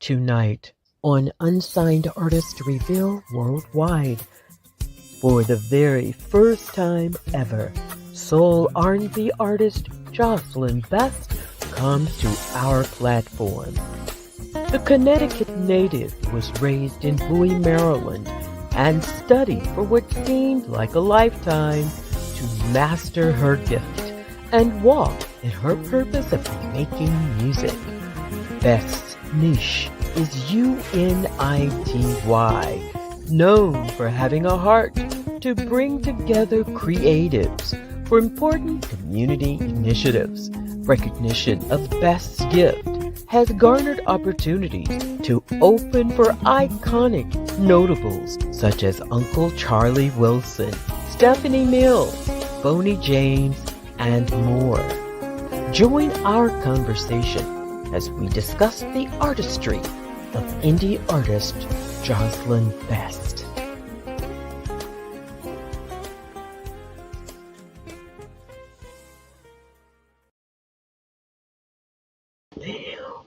Tonight on Unsigned Artist Reveal Worldwide. For the very first time ever, soul R&B artist Joselyn Best comes to our platform. The Connecticut native was raised in Bowie, Maryland, and studied for what seemed like a lifetime to master her gift and walk in her purpose of making music. Best's niche is UNITY, known for having a heart to bring together creatives for important community initiatives. Recognition of Best's gift has garnered opportunities to open for iconic notables such as Uncle Charlie Wilson, Stephanie Mills, Boney James, and more. Join our conversation as we discuss the artistry of indie artist Joselyn Best.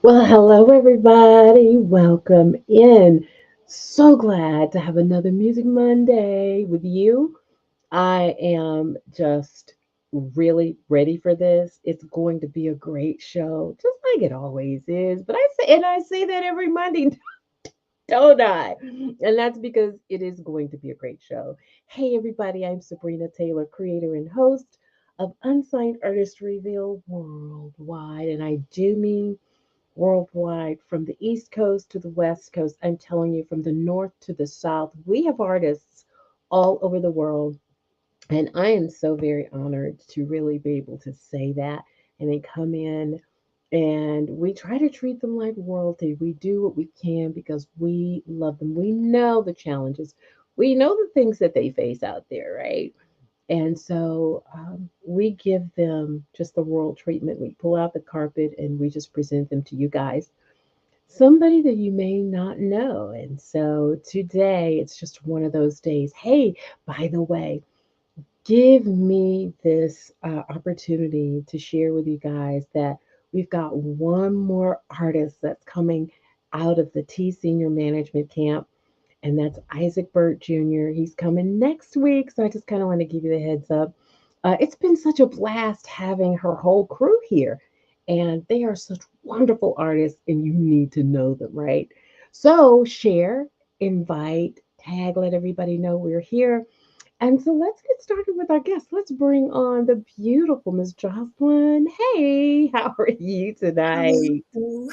Well, hello everybody. Welcome in. So glad to have another Music Monday with you. I am just really ready for this. It's going to be a great show, just like it always is. But I say that every Monday, don't I? And that's because it is going to be a great show. Hey everybody, I'm Sabrina Taylor, creator and host of Unsigned Artist Reveal Worldwide, and I do mean worldwide, from the East Coast to the West Coast. I'm telling you, from the North to the South, we have artists all over the world. And I am so very honored to really be able to say that. And they come in and we try to treat them like royalty. We do what we can because we love them. We know the challenges, we know the things that they face out there, right? And so we give them just the royal treatment. We pull out the carpet and we just present them to you guys, somebody that you may not know. And so today it's just one of those days. Hey, by the way, give me this opportunity to share with you guys that we've got one more artist that's coming out of the T Senior Management Camp, and that's Isaac Burt Jr. He's coming next week, so I just kind of want to give you the heads up. It's been such a blast having her whole crew here, and they are such wonderful artists, and you need to know them, right? So share, invite, tag, let everybody know we're here. And so let's get started with our guests. Let's bring on the beautiful Miss Jocelyn. Hey, how are you tonight? Hello.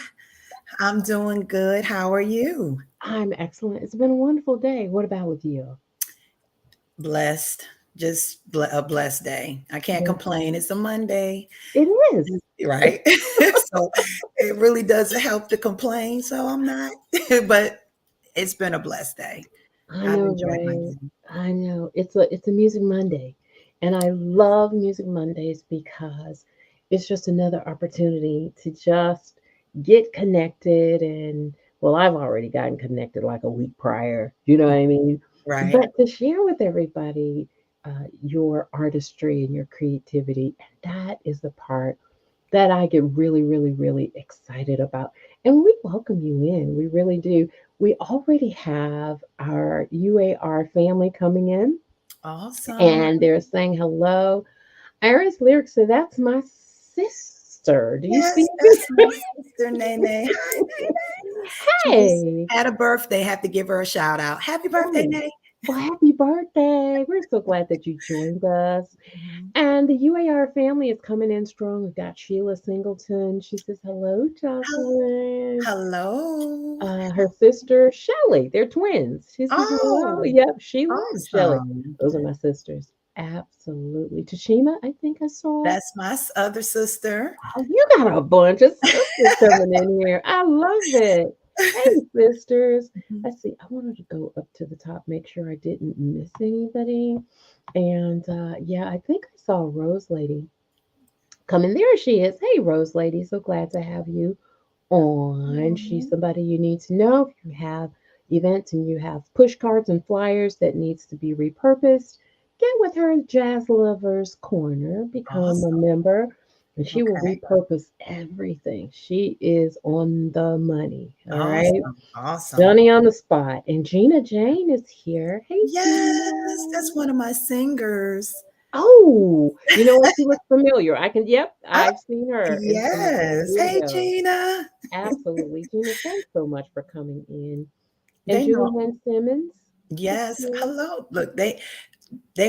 I'm doing good. How are you? I'm excellent. It's been a wonderful day. What about with you? Blessed. A blessed day. I can't Yeah, complain. It's a Monday, it is. right? So it really doesn't help to complain. So I'm not, but it's been a blessed day. I I've know, enjoyed my right? day. I know. It's a Music Monday. And I love Music Mondays because it's just another opportunity to just get connected, and well, I've already gotten connected like a week prior, you know what I mean? Right. But to share with everybody your artistry and your creativity, and that is the part that I get really, really, really excited about. And we welcome you in. We really do. We already have our UAR family coming in, Awesome. and they're saying hello. Iris Lyric said, "That's my sister. Do you see Yes, that's my sister, Nene. Hi, Nene. She just Hey, had a birthday. Have to give her a shout out. Happy birthday, oh, Nene. well, happy birthday. We're so glad that you joined us. Mhm. And the UAR family is coming in strong. We've got Sheila Singleton. She says, hello, Hel- Jocelyn. Hello. Her sister Shelly. They're twins. She says hello. Oh, Yep, Sheila and Shelly. awesome. Those are my sisters. Absolutely. Tashima, I think I saw. That's my other sister. Oh, you got a bunch of sisters coming in here. I love it. Hey, sisters. Mhm. Let's see. I wanted to go up to the top, make sure I didn't miss anybody. And yeah, I think I saw Rose Lady coming. There she is. Hey, Rose Lady. So glad to have you on. She's Mhm. somebody you need to know. If you have events and you have push cards and flyers that needs to be repurposed, get with her at Jazz Lovers Corner, become a Awesome. member. and she will Okay. repurpose everything. She is on the money. All right. Awesome. Awesome. Stunning on the spot. And Gina Jane is here. Hey, Yes, Gina. that's one of my singers. Oh, you know what? She looks familiar. Yep, Oh, I've seen her in some of the yes. Hey, videos. Gina. Absolutely. Gina, thanks so much for coming in. And They know. Julianne Simmons is Yes. here. Hello. Look, they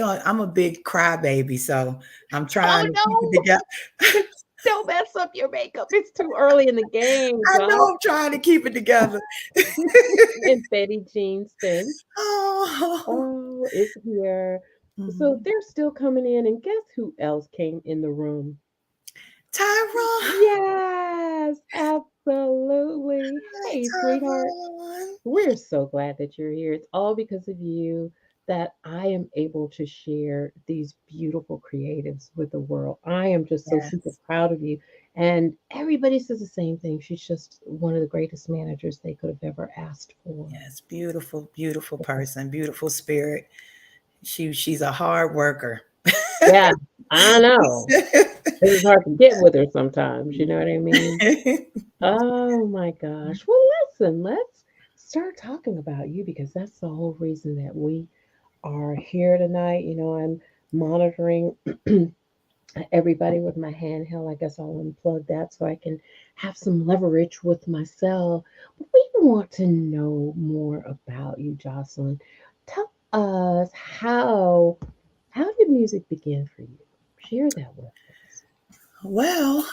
are. I'm a big crybaby, so I'm trying Oh, to keep it no. together. Don't mess up your makeup. It's too early in the game, I Josh. know I'm trying to keep it together. And Betty Jean Finch. Oh, Oh, is here. So mhm. they're still coming in. And guess who else came in the room? Tyrone. Yes, absolutely. Hi, Hey, sweetheart. Tyrone. We're so glad that you're here. It's all because of you that I am able to share these beautiful creatives with the world. I am just so super Yes. proud of you. And everybody says the same thing. She's just one of the greatest managers they could have ever asked for. Yes. Beautiful, beautiful person, beautiful spirit. She's a hard worker. Yeah, I know. It was hard to get with her sometimes. You know what I mean? Oh my gosh. Well, listen, let's start talking about you because that's the whole reason that we are here tonight. You know, I'm monitoring everybody with my handheld. I guess I'll unplug that so I can have some leverage with myself. But we want to know more about you, Jocelyn. Tell us how did music begin for you? Share that with us. Well,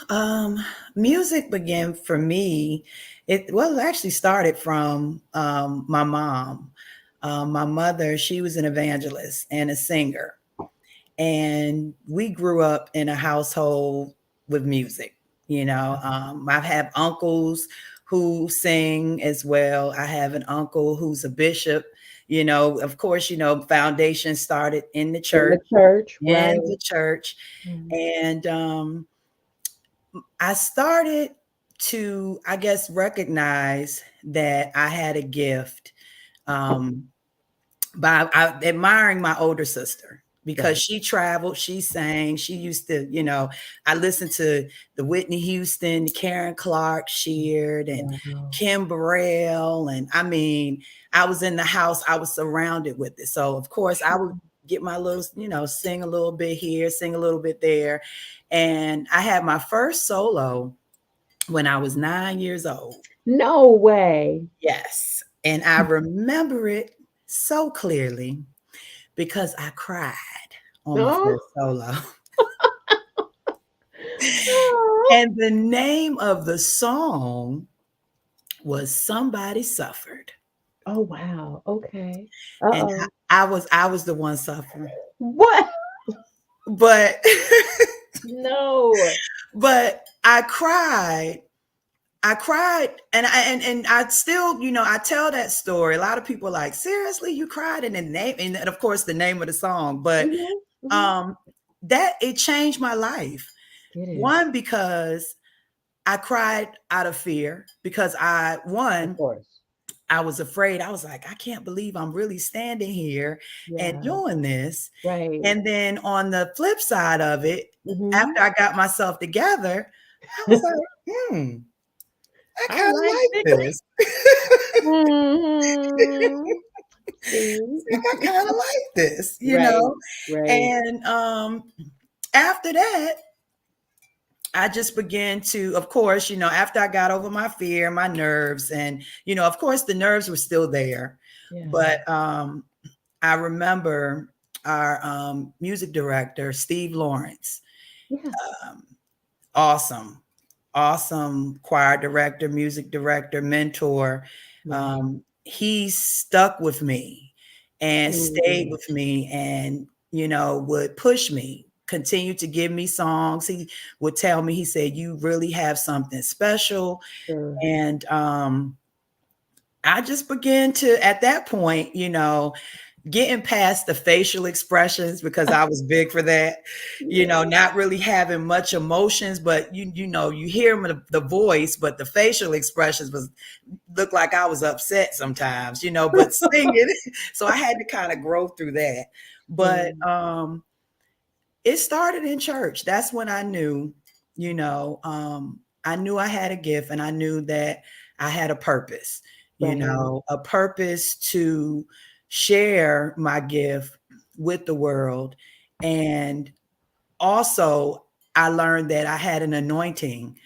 music began for me. It actually started from my mom. My mother, she was an evangelist and a singer, and we grew up in a household with music. I have uncles who sing as well. I have an uncle who's a bishop. Of course, foundation started in the In church, the church, right? in the church, Mm. and I started to, I guess, recognize that I had a gift um, by admiring my older sister because Right. she traveled, she sang, she used to, I listened to the Whitney Houston, Karen Clark Sheard, and Wow. Kim Burrell. And I mean, I was in the house, I was surrounded with it. So, of course, I would get my little, sing a little bit here, sing a little bit there. And I had my first solo when I was 9 years old. No way. Yes. And I remember it so clearly because I cried on my Oh, first solo. oh, And the name of the song was Somebody Suffered. oh, wow. Okay. And Uh-oh. I was the one suffering. What? But No. but I cried and I still, I tell that story. A lot of people are like, seriously, you cried in the name, and of course the name of the song, but Hmm. Hmm. um that it changed my life. It is. One, because I cried out of fear because Of course. I was afraid. I was like, I can't believe I'm really standing here and Yeah. doing this. Right. And then on the flip side of it, Hmm. after I got myself together, I was like, I I kind of like like it. this. Hmm. See? I kind of like this, Right. Right. And after that, I just began to, of course, after I got over my fear, my nerves, and of course, the nerves were still there. Yeah. But I remember our music director, Steve Lawrence, Yeah. um, awesome, awesome choir director, music director, mentor. Right. He stuck with me and stayed Mm. with me and, would push me, continue to give me songs. He would tell me, he said, you really have something special. Sure. And I just began to, at that point, getting past the facial expressions because I was big for that, Yeah. not really having much emotions, but you hear the voice, but the facial expressions was looked like I was upset sometimes, but singing. So I had to kind of grow through that. But Mm. it started in church. That's when I knew. you know, I knew I had a gift and I knew that I had a purpose, Right. a purpose to share my gift with the world. And also, I learned that I had an anointing,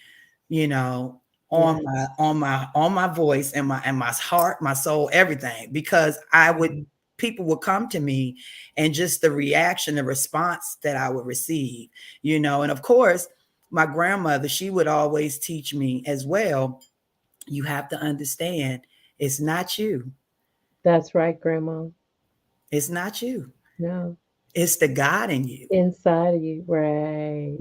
you know, on Yeah. my voice and my heart, my soul, everything, because I would Mhm. people would come to me and just the reaction, the response that I would receive, and of course, my grandmother, she would always teach me as well, you have to understand it's not you. That's right, Grandma. It's not you. No. It's the God in you, Inside of you. Right.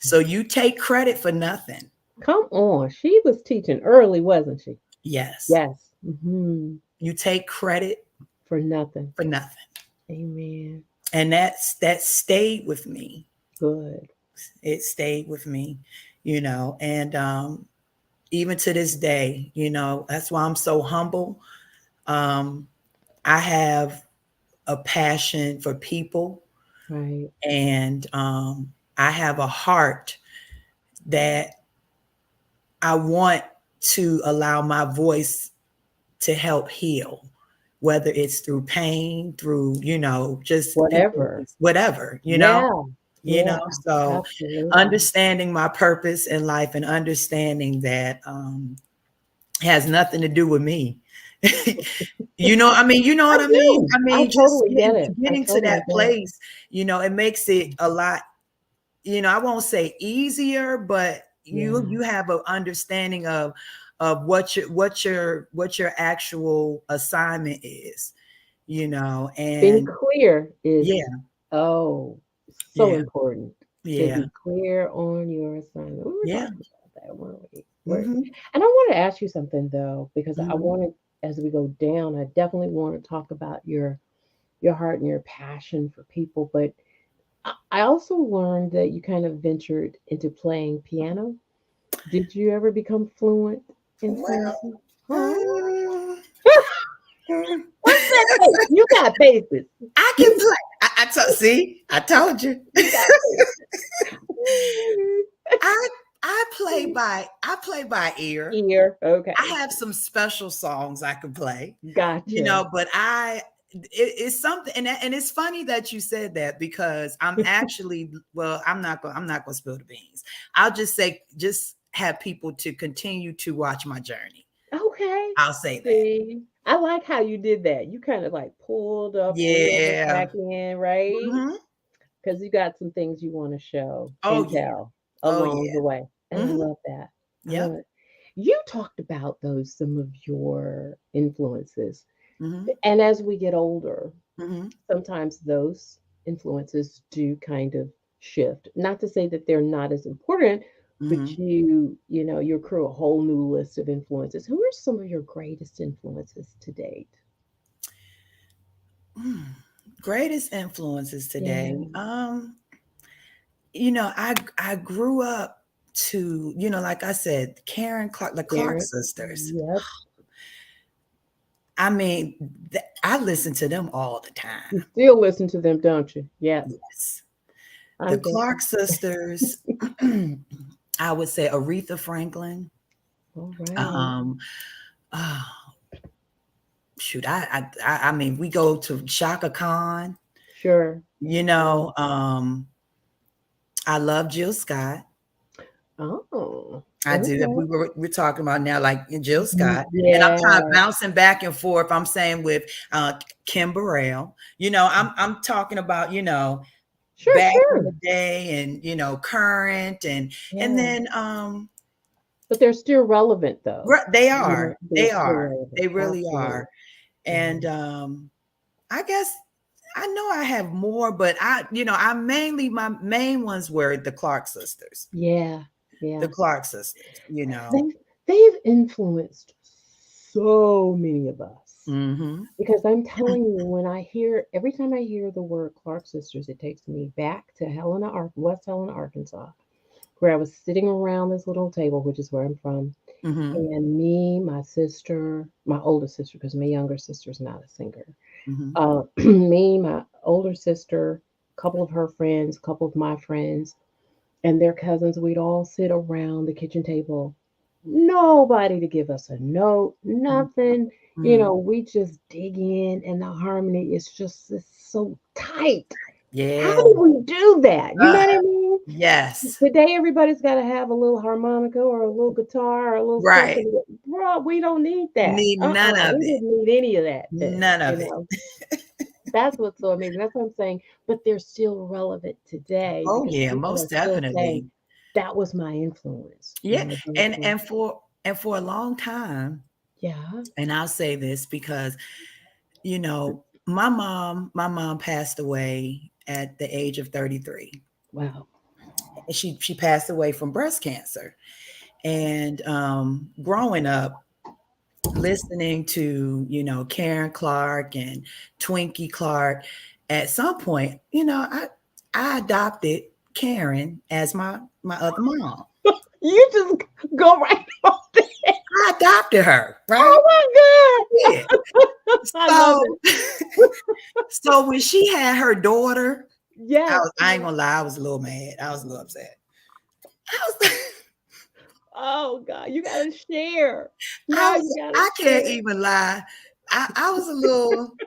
so you take credit for nothing. Come on. She was teaching early, wasn't she? Yes. Yes. You take credit For nothing. for nothing. Amen. And that stayed with me. Good. It stayed with me, and even to this day, that's why I'm so humble. um I have a passion for people, Right. and I have a heart that I want to allow my voice to help heal, whether it's through pain, through just people, Whatever. whatever, Yeah. Yeah. so Absolutely. understanding my purpose in life and understanding that has nothing to do with me. You know I what I mean? do. I I mean, just totally get it. I getting to totally that get it. place, it makes it a lot, I won't say easier, but Yeah. you have an understanding of what your actual assignment is, Being and clear is, yeah, oh, so yeah, important to yeah, be clear on your assignment. We were yeah. talking about that, weren't we? Hmm. And I want to ask you something though, because I Hmm. want to, as we go down, I definitely want to talk about your heart and your passion for people. But I also learned that you kind of ventured into playing piano. Did you ever become fluent in playing Well, piano? Huh? mm, mm, What's that face? You got faces. I can play. See, I told you. You got I I play by ear. ear. I Okay. have some special songs I can play, Gotcha. but it's something, and it's funny that you said that, because I'm actually, well, I'm not gonna spill the beans. I'll just say, just have people to continue to watch my journey. Okay. I'll say that. See, I like how you did that. You kind of like pulled up, reeled us Yeah. back in, right? Hmm. Because you got some things you want to show Oh and yeah. tell Oh along yeah. the way. And I Hmm. love that. I love Yep. it. You talked about those, some of your influences. Hmm. And as we get older, Hmm. sometimes those influences do kind of shift. Not to say that they're not as important, but Hmm. you accrue a whole new list of influences. Who are some of your greatest influences to date? Greatest influences Yeah, today. I grew up to, like I said, Karen Clark, the Clark Karen. sisters. Yep. I mean, I listen to them all the You time. still listen to them, don't you? Yes. Yes. The I'm Clark guessing. sisters, I would say Aretha Franklin. All right. Um, oh, shoot, I mean, we go to Shaka Khan, Sure. you Sure. know, um, I love Jill Scott. Oh, I do. okay. We're talking about now, like Jill Scott, and I'm kind of Yeah. bouncing back and forth. I'm saying with Kim Burrell. I'm talking about Sure, back in sure. the day, and current, and Yeah. then But they're still relevant though. they You are, know, they're they still are, relevant. they really Absolutely. are, Yeah. and I guess I know I have more, but I mainly, my main ones were the Clark sisters. Yeah. The Yeah. Clark sisters. They've influenced so many of us. Mm-hmm. Because I'm telling you, every time I hear the word Clark sisters, it takes me back to West Helena, Arkansas, where I was sitting around this little table, which is where I'm from, Mm-hmm. and me, my sister, my older sister, because my younger sister's not a singer. Mm-hmm. Me, my older sister, a couple of her friends, a couple of my friends, and their cousins, we'd all sit around the kitchen table. Nobody to give us a note, Mhm. nothing. Mhm. We just dig in, and the harmony is just so tight. How Yeah. do we do that? You know Uh, what I mean? yes. Today, everybody's got to have a little harmonica or a little guitar or a little Right. something. Bro, we don't need that. Need none of We it. didn't need any of that then. None of it. That's what's so amazing. That's what I'm saying. But they're still relevant today Oh because yeah, people are most still saying definitely. that was my influence Yeah, when I was in and school. and for a long time, Yeah. and I'll say this because my mom passed away at the age of 33. Wow. She passed away from breast cancer. And growing up, listening to Karen Clark and Twinkie Clark, at some point, I adopted Karen as my other mom. You just go right on there. I adopted her, right? Oh my Yeah. God. I love So it. so when she had her daughter, Yes. I ain't gonna lie, I was a little mad. I was a little upset. I was Oh God. You gotta share. I Now was you gotta I can't share. even lie. I was a little,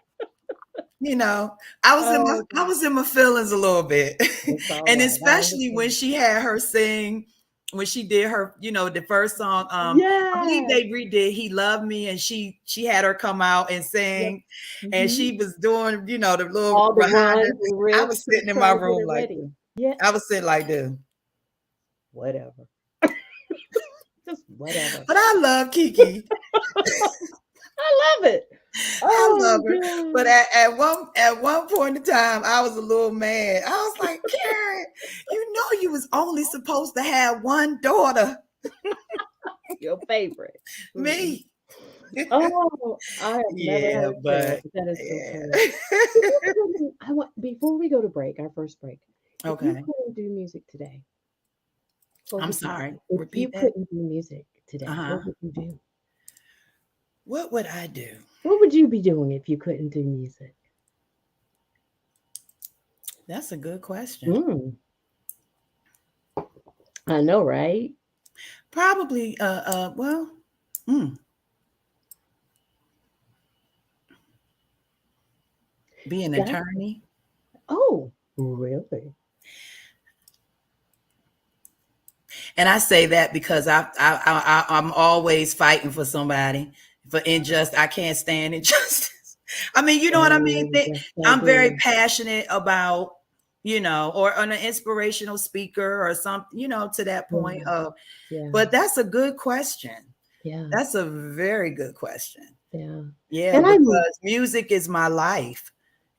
you know, Oh I God. was in my feelings a little bit. It's all And right. I especially when understand. she had her sing, when she did her, the first song, I believe Yes. they redid He Loved Me, and she had her come out and Yep. sing, and Hmm. she was doing, the little All the behind her. runs and I riffs was to sitting in my try to get room it like ready. this. Yeah. I was sitting like this. Whatever. Just whatever. But I love Kiki. I love it. I Oh love her. But God. at one point in time, I was a little mad. I was like, Karen, you was only supposed to have one daughter, Your favorite. Mhm. me. Oh, I have never Yeah, heard Karen, but but that is so funny. yeah. If you couldn't, I want before we go to break, our first break. If you Okay. couldn't do music today, what I'm would you sorry. do? If you Repeat that. couldn't do music today, Uh-huh. what would you do? What would I do? What would you be doing if you couldn't do music? That's a good question. Mm, I know, right? Probably well, mm, be an That. attorney. Oh, really? And I say that because I'm always fighting for somebody for injustice. I can't stand injustice. I mean, you know what I mean? Oh, yes, I I'm very do. passionate about, or an inspirational speaker or something, to that point Yeah, of, yeah, but that's a good question. yeah, That's a very good question. yeah. Yeah, And I'm because music is my life.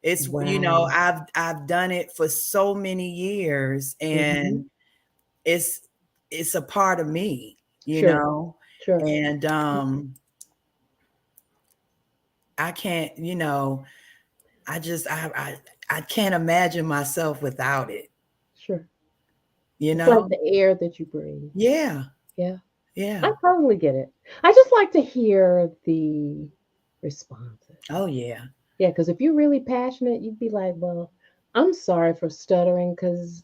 It's, wow. I've done it for so many years, Hmm. and it's it's a part of me, you Sure, know. sure, And I can't, I just I can't imagine myself without it, sure. you It's like know? the air that you breathe. Yeah. Yeah, Yeah. I totally get it. I just like to hear the responses. Oh yeah. Yeah, because if you're really passionate, you'd be like, well, I'm sorry for stuttering because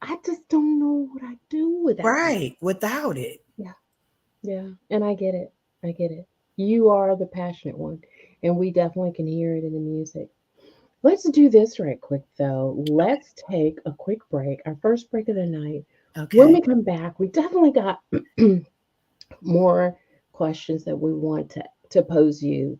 I just don't know what I do without you. Right. Without it. Yeah, yeah. And I get it. I get it. You are the passionate one. And we definitely can hear it in the music. Let's do this right quick, though. Let's take a quick break, our first break of the night. When Okay. we come back, we definitely got more questions that we want to pose you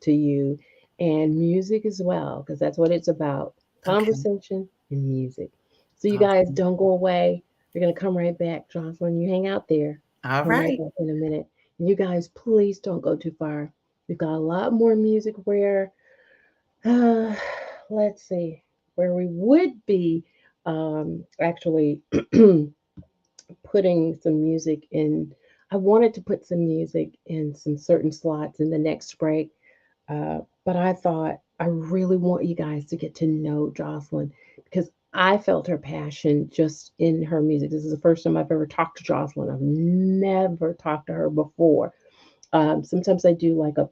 and music as well because that's what it's about, Okay. conversation and music. So you guys Awesome. don't go away. We're going to come right back. Jocelyn, you hang out there. All Come right right. back in a minute. And you guys, please don't go too far. We've got a lot more music where uh, let's see, where we would be actually putting some music in. I wanted to put some music in some certain slots in the next break, but I thought I really want you guys to get to know Jocelyn because I felt her passion just in her music. This is the first time I've ever talked to Jocelyn. I've never talked to her before. Sometimes I do like a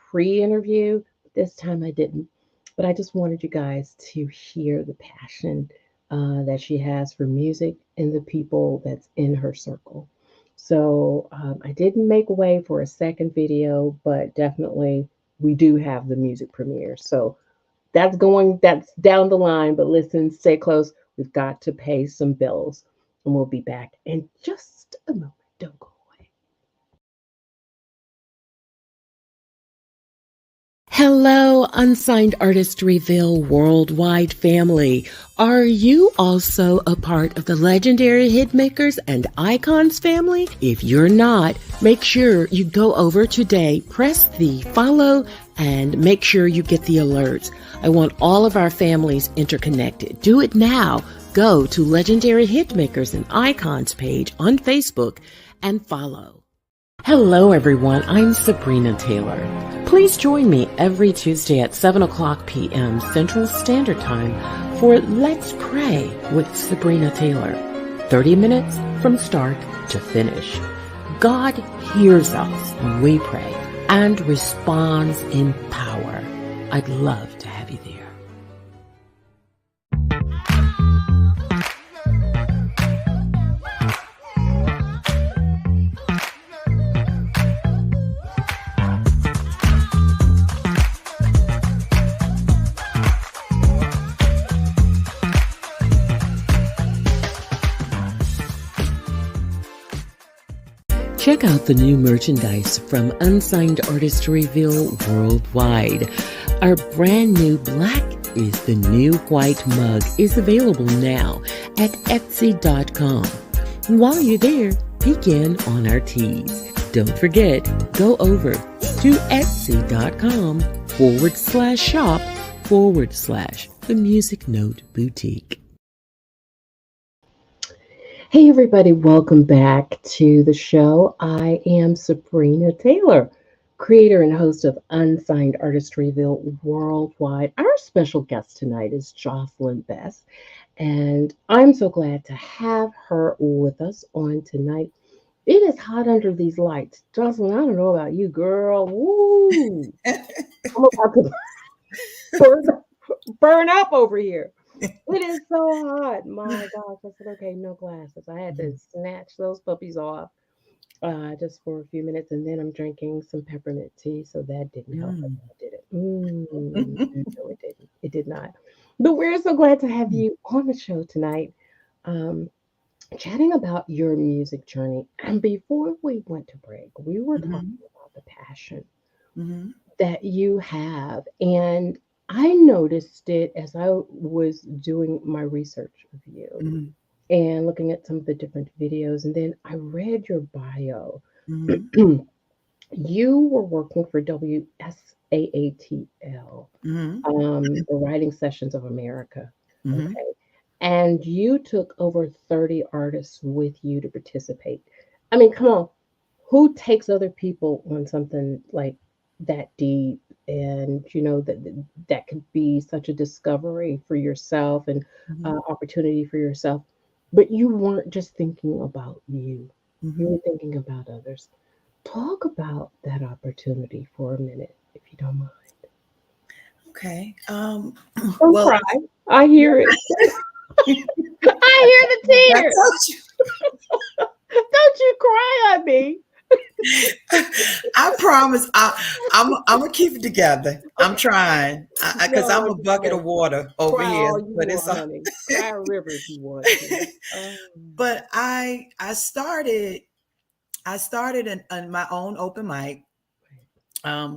pre interview, but this time I didn't. But I just wanted you guys to hear the passion that she has for music and the people that's in her circle. So I didn't make way for a second video, but definitely we do have the music premiere. So that's down the line. But listen, stay close. We've got to pay some bills, and we'll be back in just a moment. Don't go away. Hello, Unsigned Artist Reveal Worldwide family. Are you also a part of the legendary hitmakers and icons family? If you're not, make sure you go over today, press the follow, and make sure you get the alerts. I want all of our families interconnected. Do it now. Go to Legendary Hitmakers and Icons page on Facebook and follow. Hello, everyone. I'm Sabrina Taylor. Please join me every Tuesday at 7 o'clock p.m. Central Standard Time for Let's Pray with Sabrina Taylor. 30 minutes from start to finish. God hears us when we pray and responds in power. I'd love to have you there. Check out the new merchandise from Unsigned Artist Reveal Worldwide. Our brand new Black is the New White mug is available now at Etsy.com. While you're there, peek in on our tees. Don't forget, go over to Etsy.com/shop/The Music Note Boutique. Hey, everybody, welcome back to the show. I am Sabrina Taylor, creator and host of Unsigned Artist Reveal Worldwide. Our special guest tonight is Joselyn Best, and I'm so glad to have her with us on tonight. It is hot under these lights. Joselyn, I don't know about you, girl. Woo! I'm about to burn, burn up over here. It is so hot. My gosh. I said, okay, no glasses. I had to snatch those puppies off just for a few minutes. And then I'm drinking some peppermint tea. So that didn't help. Did it? No, it didn't. It did not. But we're so glad to have you on the show tonight, um, chatting about your music journey. And before we went to break, we were talking about the passion Mm-hmm. that you have. And I noticed it as I was doing my research of you Mm-hmm. and looking at some of the different videos. And then I read your bio. Mm-hmm. You were working for WSAATL, Mm-hmm. the Writing Sessions of America. Mm-hmm. Okay. And you took over 30 artists with you to participate. I mean, come on, who takes other people on something like that deep, and that could be such a discovery for yourself and opportunity for yourself, but you weren't just thinking about you Mm-hmm. were thinking about others. Talk about that opportunity for a minute, if you don't mind. Okay. Don't Well, cry. I hear it. I hear the I tears. told you. Don't you cry on me. I promise. I'm gonna keep it together. I'm trying because I'm No, a just bucket go. of water over Cry here, all you but it's want, all. honey. Cry a river if you want to. Oh, But I started in my own open mic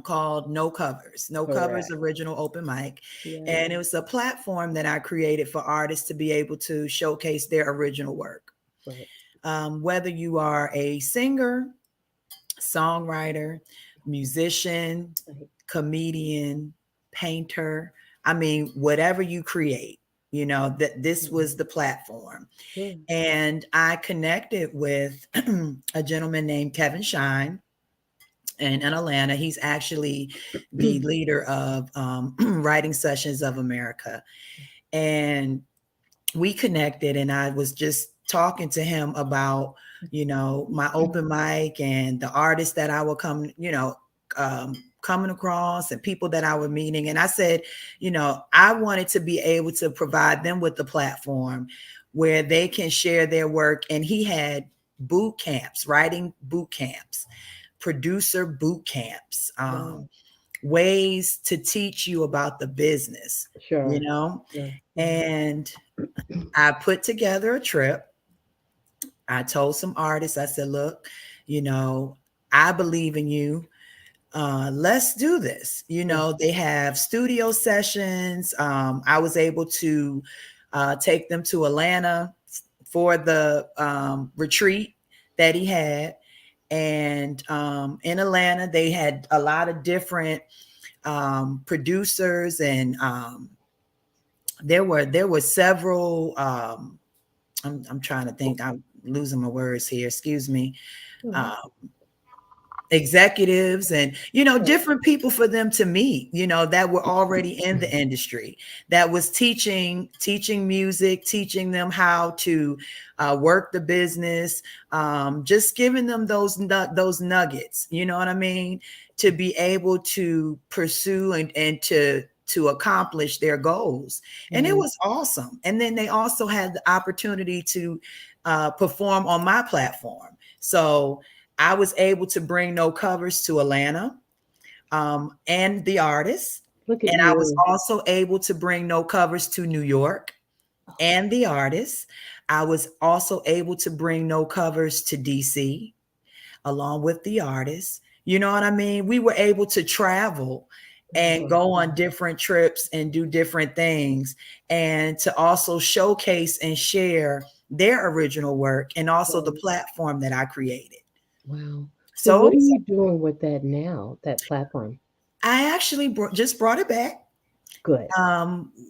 called No Covers correct. Original Open Mic, and Yeah. it was a platform that I created for artists to be able to showcase their original work. Right. Whether you are a singer, songwriter, musician, Right. comedian, painter. I mean, whatever you create, that this was Mhm. the platform. Sure. And I connected with a gentleman named Kevin Shine in Atlanta. He's actually the leader of Writing Sessions of America. And we connected, and I was just talking to him about my open mic and the artists that I would coming across and people that I were meeting. And I said, I wanted to be able to provide them with the platform where they can share their work. And he had boot camps, writing boot camps, producer boot camps, Wow. ways to teach you about the business, you Sure. know? Sure. Mhm. And I put together a trip. I told some artists, I said, look, you know, I believe in you. Let's do this. You Yeah. know, they have studio sessions. I was able to take them to Atlanta for the retreat that he had. And in Atlanta, they had a lot of different producers, and there were several. I'm trying to think. I'm losing my words here. Excuse me. Mhm. Uh, Executives, and different people for them to meet, that were already in the industry, that was teaching music, teaching them how to work the business, just giving them those nuggets, you know what I mean, to be able to pursue and to accomplish their goals. And it Right. was awesome. And then they also had the opportunity to perform on my platform. So I was able to bring no covers to Atlanta, and the artists. Look at And I was you. also able to bring no covers to New York and the artists. I was also able to bring no covers to DC along with the artists. You know what I mean? We were able to travel That's and go on awesome. different trips and do different things, and to also showcase and share their original work and also the Right. platform that I created. Wow. So So what are you doing with that now, that platform? I actually just brought it back. Good.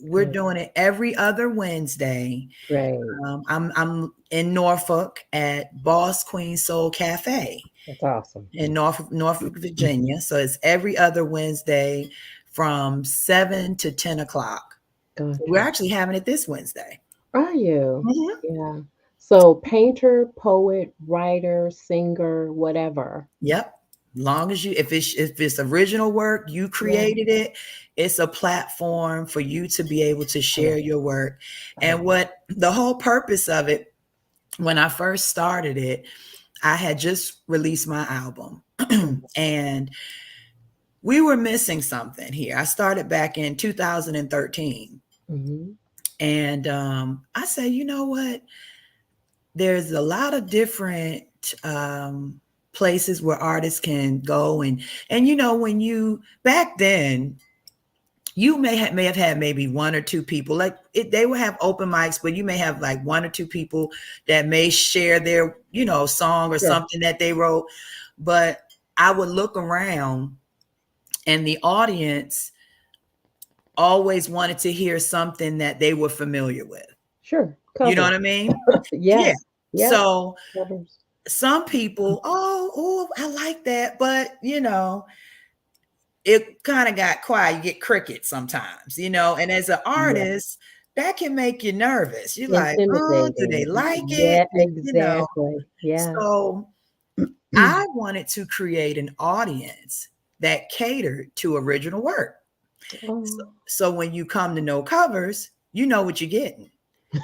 We're Good. doing it every other Wednesday. Great. I'm in Norfolk at Boss Queen Soul Cafe That's awesome. in Norfolk, Virginia. So it's every other Wednesday from 7 to 10 o'clock. So we're Gotcha. actually having it this Wednesday. Are you? Mhm. Yeah. So painter, poet, writer, singer, whatever. Yep. Long as if it's original work, you Yeah. created it, it's a platform for you to be able to I love share your work. it. I And love it. what the whole purpose of it, when I first started it, I had just released my album. And we were missing something here. I started back in 2013. Mm-hmm. And I said, you know what? There's a lot of different um, places where artists can go, and when you back then, you may have had maybe one or two people, like they would have open mics, but you may have like one or two people that may share their song or Sure. something that they wrote. But I would look around, and the audience always wanted to hear something that they were familiar with. Sure. You know Cover. what I mean? Yeah. Yes. Yep. So Covers. some people, oh, I like that, but it kind of got quiet. You get crickets sometimes, and as an Yeah. artist, that can make you nervous. You're like, oh, do they Intimidating. like it? Yeah, exactly. Yeah. So I wanted to create an audience that catered to original work. So, Oh, so when you come to No Covers, you know what you're getting.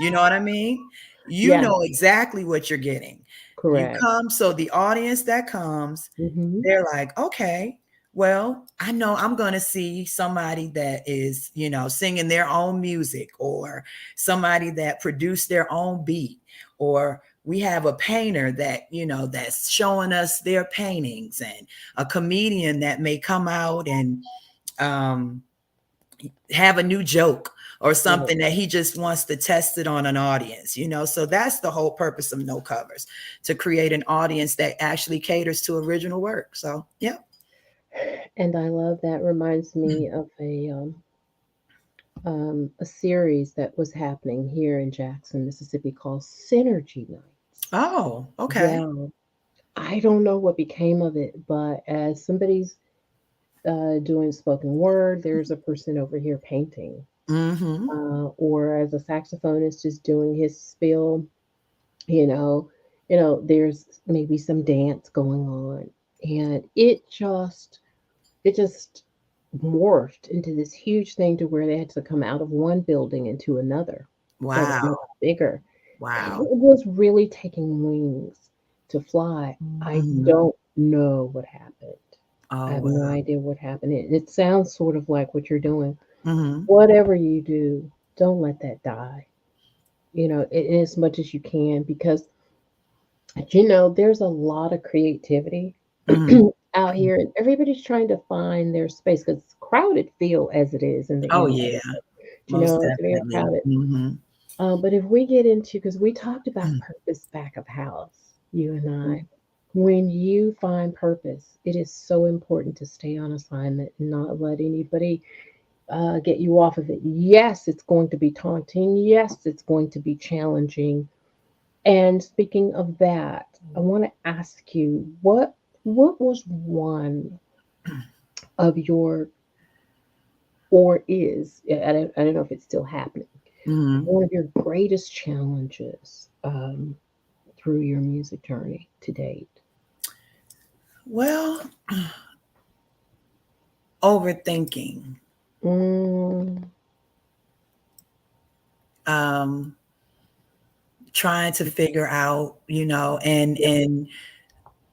You know what I mean? You yeah, know exactly what you're getting. You correct. come, so the audience that comes, Mm-hmm. they're like, okay, well, I know I'm going to see somebody that is, singing their own music, or somebody that produced their own beat, or we have a painter that, that's showing us their paintings, and a comedian that may come out and um, have a new joke or Right. something that he just wants to test it on an audience, so that's the whole purpose of No Covers, to create an audience that actually caters to original work. So yeah. And I love that. Reminds me of a series that was happening here in Jackson, Mississippi called Synergy Nights. Oh, okay. Yeah. I don't know what became of it, but as somebody's doing spoken word, there's a person over here painting, Mm-hmm. or as a saxophonist just doing his spiel. You know, there's maybe some dance going on, and it just morphed into this huge thing to where they had to come out of one building into another that was much Wow. bigger. Wow. It was really taking wings to fly. I Mhm. don't know what happened. I Oh, have no wow. idea what happened. It sounds sort of like what you're doing. Mhm. Whatever you do, don't let that die. As much as you can, because there's a lot of creativity Mhm. out Mhm. here, and everybody's trying to find their space because it's crowded field as it is in the Oh, industry. yeah. Most It's very definitely. crowded. Mhm. But if we get into, because we talked about purpose back of house, you and I, Mhm. when you find purpose, it is so important to stay on assignment and not let anybody get you off of it. Yes, it's going to be taunting. Yes, it's going to be challenging. And speaking of that, I want to ask you, what was one of your, or is, I don't know if it's still happening, Mhm. one of your greatest challenges through your music journey to date? Well, overthinking, Mm, um, trying to figure out, yep, and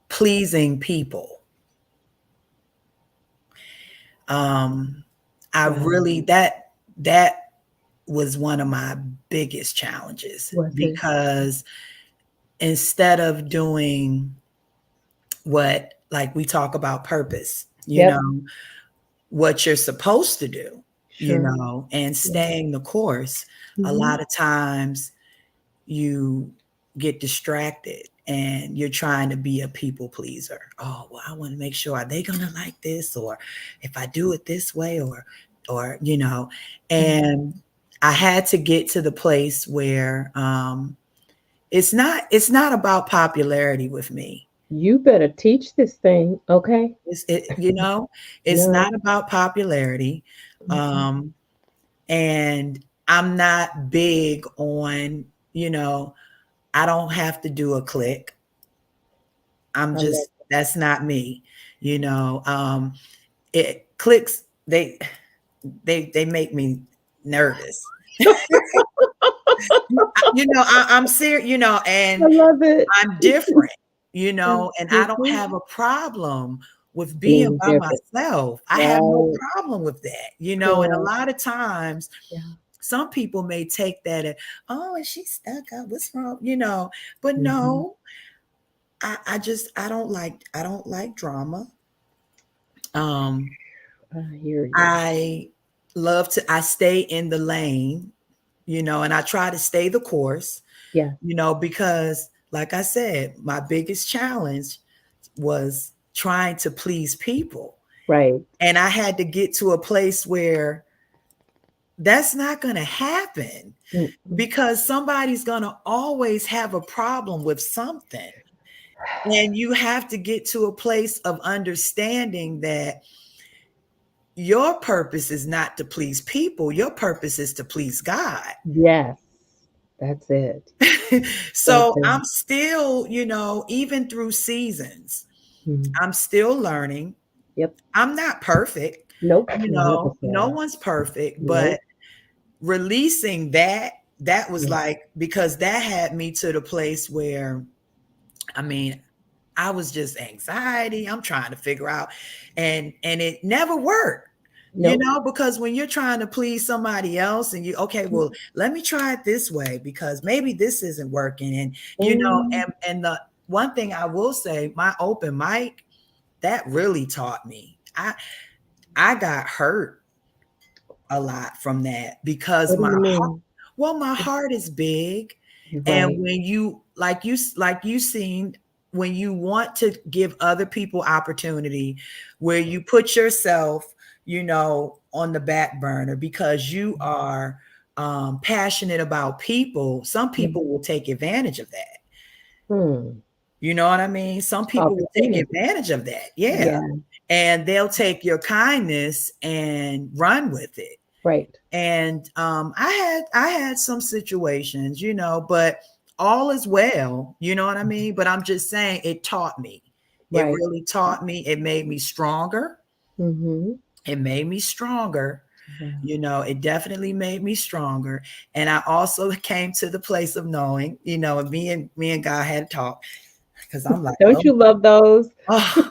pleasing people. Um, I wow. really that was one of my biggest challenges Was it? because instead of doing what, like, we talk about purpose, Yep, what you're supposed to do, sure. and Yeah. staying the course, a Hmm. lot of times you get distracted and you're trying to be a people pleaser. Oh, well, I want to make sure, are they going to like this, or if I do it this way, or Hmm. and I had to get to the place where it's not about popularity with me. You better teach this thing, okay? It's No. not about popularity. Mm-mm. Um, and I'm not big on, you know, I don't have to do a click. I'm I love just, that's not me. It clicks, they make me nervous. I'm serious, I and love it. I'm different, and I don't Mhm. have a problem with being Being by different. myself. I have no Right. problem with that, and a Correct. lot of times Yeah. some people may take that as, oh, is she stuck up? What's wrong? But Hmm. no, I don't like drama. Um, I hear you. I I stay in the lane, and I try to stay the course, Yes. because like I said, my biggest challenge was trying to please people. Right. And I had to get to a place where that's not going to happen Mm-mm. because somebody's going to always have a problem with something. And you have to get to a place of understanding that your purpose is not to please people, your purpose is to please God. Yes. That's it. That's So it. I'm still, even through seasons, Mhm. I'm still learning. Yep. I'm not perfect. Nope. No 100%. one's perfect, but Nope. releasing that was Yeah. like, because that had me to the place where, I mean, I was just anxiety. I'm trying to figure out, and it never worked. Nope. Because when you're trying to please somebody else and okay, well, let me try it this way because maybe this isn't working. And Mm, the one thing I will say, my open mic, that really taught me. I got hurt a lot from that because what do you mean? my heart is big. And Right. when you, like you seen, when you want to give other people opportunity, where you put yourself, on the back burner because you are passionate about people, some Mm. people will take advantage of that. Hmm. You know what I mean? Some people will take Opportunity. advantage of that. Yeah. Yeah. And they'll take your kindness and run with it. Right. And I had some situations, but all is well, you know what I mean? But I'm just saying, it taught me. It Right. really taught me. It made me stronger. Mm-hmm. It made me stronger. Yeah. It definitely made me stronger. And I also came to the place of knowing, me and God had a talk, because I'm like, Don't you love those? oh,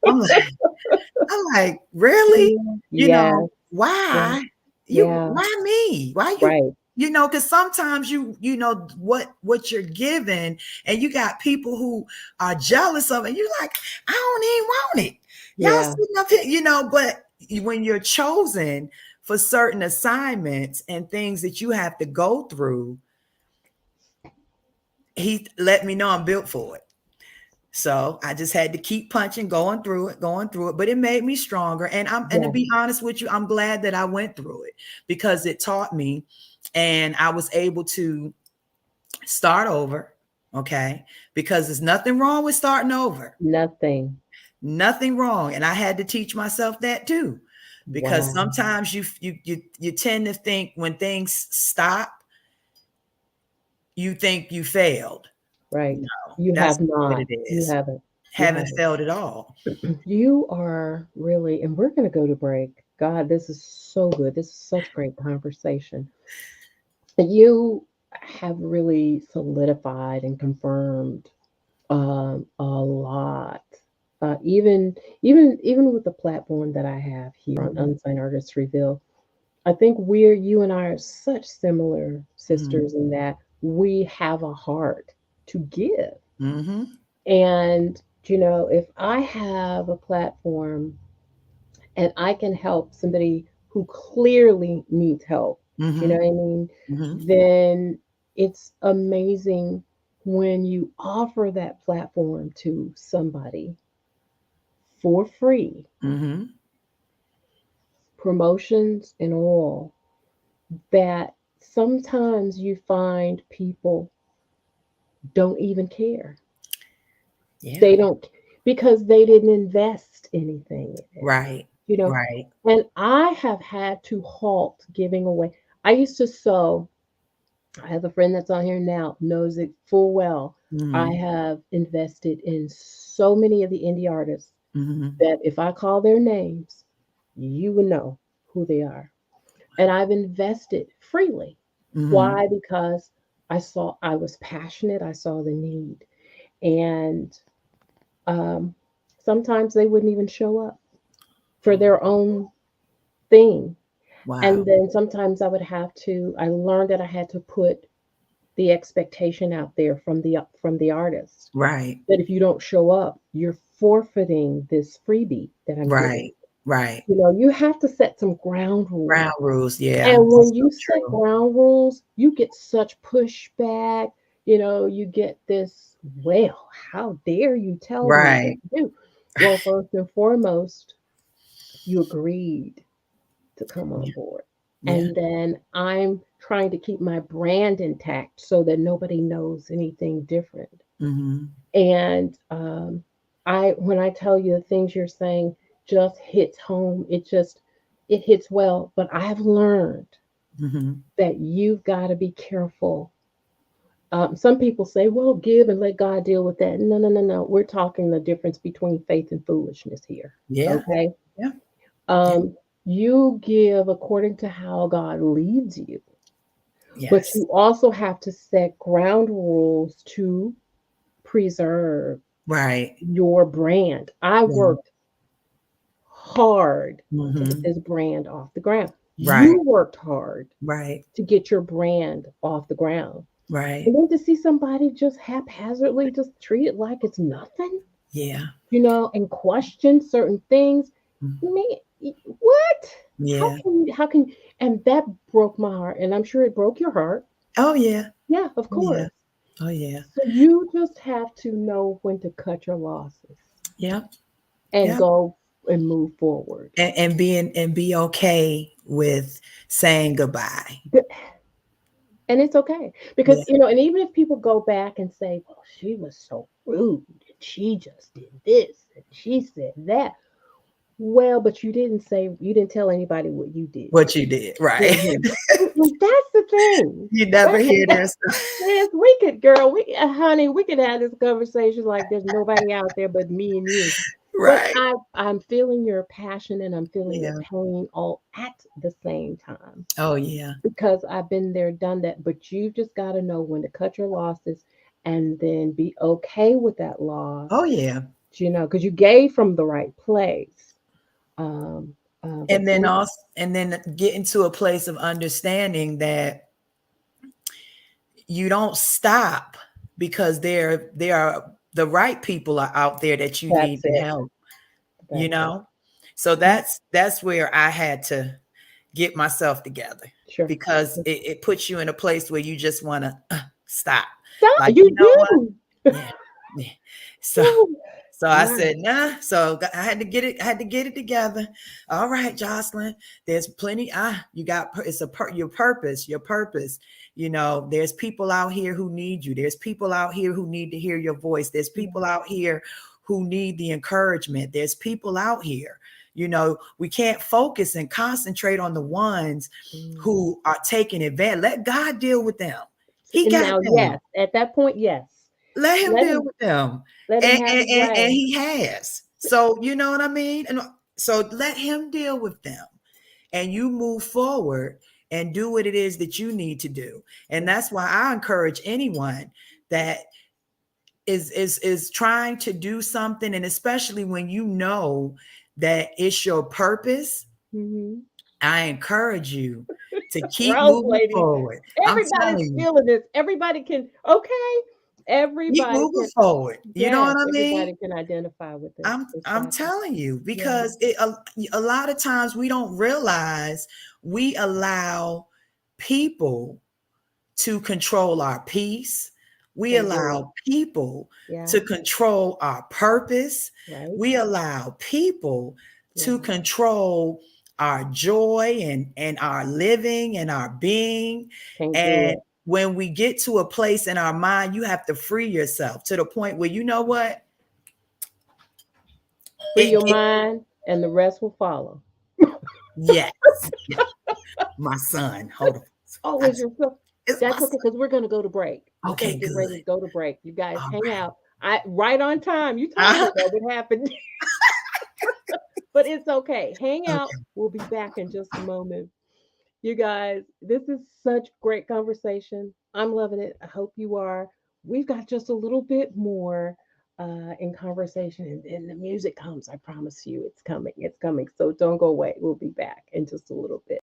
I'm like, really? Yeah. Yeah. Yeah. Why? Yeah. Why me? Why you? Right. Because sometimes you know what you're given, and you got people who are jealous of it. You're like, I don't even want it. Y'all Yeah. sitting up here, but when you're chosen for certain assignments and things that you have to go through, he let me know I'm built for it. So I just had to keep punching, going through it. But it made me stronger. And to Yeah. be honest with you, I'm glad that I went through it, because it taught me, and I was able to start over. Okay. Because there's nothing wrong with starting over. Nothing. Nothing wrong. And I had to teach myself that too. Because Wow. sometimes you tend to think when things stop, you think you failed. Right. No, You that's have not what not. it You is. haven't. You Haven't haven't. failed at all. You are really, and we're going to go to break. God, this is so good. This is such great conversation. You have really solidified and confirmed a lot. Even with the platform that I have here on Mhm. Unsigned Artists Reveal, I think you and I are such similar Mhm. sisters in that we have a heart to give. Mhm. And if I have a platform and I can help somebody who clearly needs help, do you know Mhm. what I mean? Mhm. Then it's amazing when you offer that platform to somebody for free, Mhm. promotions and all, that sometimes you find people don't even care. Yeah. They don't, because they didn't invest anything in it, Right. you know. Right. And I have had to halt giving away. I used to sew. I have a friend that's on here now, knows it full well. I Mhm. have invested in so many of the indie artists Mhm. that if I call their names, you would know who they are. And I've invested freely. Mhm. Why? Because I was passionate, I saw the need. And um, sometimes they wouldn't even show up for their own thing. And Wow. then sometimes I learned that I had to put the expectation out there from the artist Right. that if you don't show up, you're forfeiting this freebie that I'm giving. Right. Right. You have to set some ground rules. Ground rules. Yeah. And That's when so you set true. ground rules, you get such pushback. You get this, well, how dare you tell me what Right. to do? Well, first and foremost, you agreed to come on Yeah. board. Yeah. And then I'm trying to keep my brand intact so that nobody knows anything different. Mhm. And when I tell you the things you're saying just hits home, it hits well. But I've learned Mhm. that you've got to be careful. Some people say, well, give and let God deal with that. No, no, no, no. We're talking the difference between faith and foolishness here. Yeah. Okay. Yeah. Yeah. Um, you give according to how God leads you, but Yes. you also have to set ground rules to preserve Right. your brand. I Yeah. worked hard to get Mhm. this brand off the ground. Right. You worked hard Right. to get your brand off the ground. Right. And then to see somebody just haphazardly just treat it like it's nothing, Yeah. and question certain things. Mm. I mean, what? Yeah. How can, and that broke my heart. And I'm sure it broke your heart. Oh yeah. Yeah, of Oh yeah. course. Oh yeah. So you just have to know when to cut your losses Yeah. and Yeah. go and move forward. And be okay with saying goodbye. And it's okay because Yeah. and even if people go back and say, well, she was so rude and she just did this and she said that. Well, but you didn't tell anybody what you did. What you did. Right. Mhm. That's the thing. You never That, hear that, this. yes, we could, girl. Honey, we could have this conversation like there's nobody out there but me and you. But Right. I'm feeling your passion and I'm feeling your Yeah. pain all at the same time Oh, yeah. because I've been there, done that. But you just got to know when to cut your losses and then be okay with that loss, Oh, yeah. because you gave from the right place. Um, but And then some, also, and then get into a place of understanding that you don't stop because there are the right people are out there that you that's need to it. help, you That's it. know? So Yeah, that's where I had to get myself together sure. because it puts you in a place where you just want to stop. Stop. Like, You you know what? do. Yeah. Yeah. So Woo. so I Right. said, nah. So I had to get it, I had to get it together. All right, Jocelyn, there's plenty. You got it's your purpose, your purpose. There's people out here who need you. There's people out here who need to hear your voice. There's Yeah. people out here who need the encouragement. There's people out here. We can't focus and concentrate on the ones Mm. who are taking advantage. Let God deal with them. He And got now, them. yes, at that point, yes. Let him Let deal him with them. let him And, have and, his and, and way. he has. So, you know what I mean? And so let him deal with them. And you move forward and do what it is that you need to do. And Yeah. that's why I encourage anyone that is trying to do something, and especially when you know that it's your purpose, Hmm. I encourage you to keep Rose moving lady. forward. I'm Everybody's telling you, feeling this. Everybody can, okay. keep Everybody moving can, forward. You know yes, what I mean? everybody can identify with this. I'm Exactly. telling you Yeah. because a lot of times we don't realize we allow people to control our peace. We They do. allow people Yeah. to control our purpose. Right. We allow people to Yeah. control our joy and our living and our being. Can't do And it. when we get to a place in our mind, you have to free yourself to the point where you know what? Free your It mind and the rest will follow. Yes. Yeah. My son. Hold on. Oh, I is just, your so it's my that's okay son. because we're gonna go to break. We're gonna Okay, get ready good. to go to break. You guys All hang right. out. I right on time. You told me that would happen. But it's okay. Hang out. Okay. We'll be back in just a moment. You guys, this is such great conversation. I'm loving it. I hope you are. We've got just a little bit more in conversation, and the music comes. I promise you, it's coming. It's coming. So don't go away. We'll be back in just a little bit.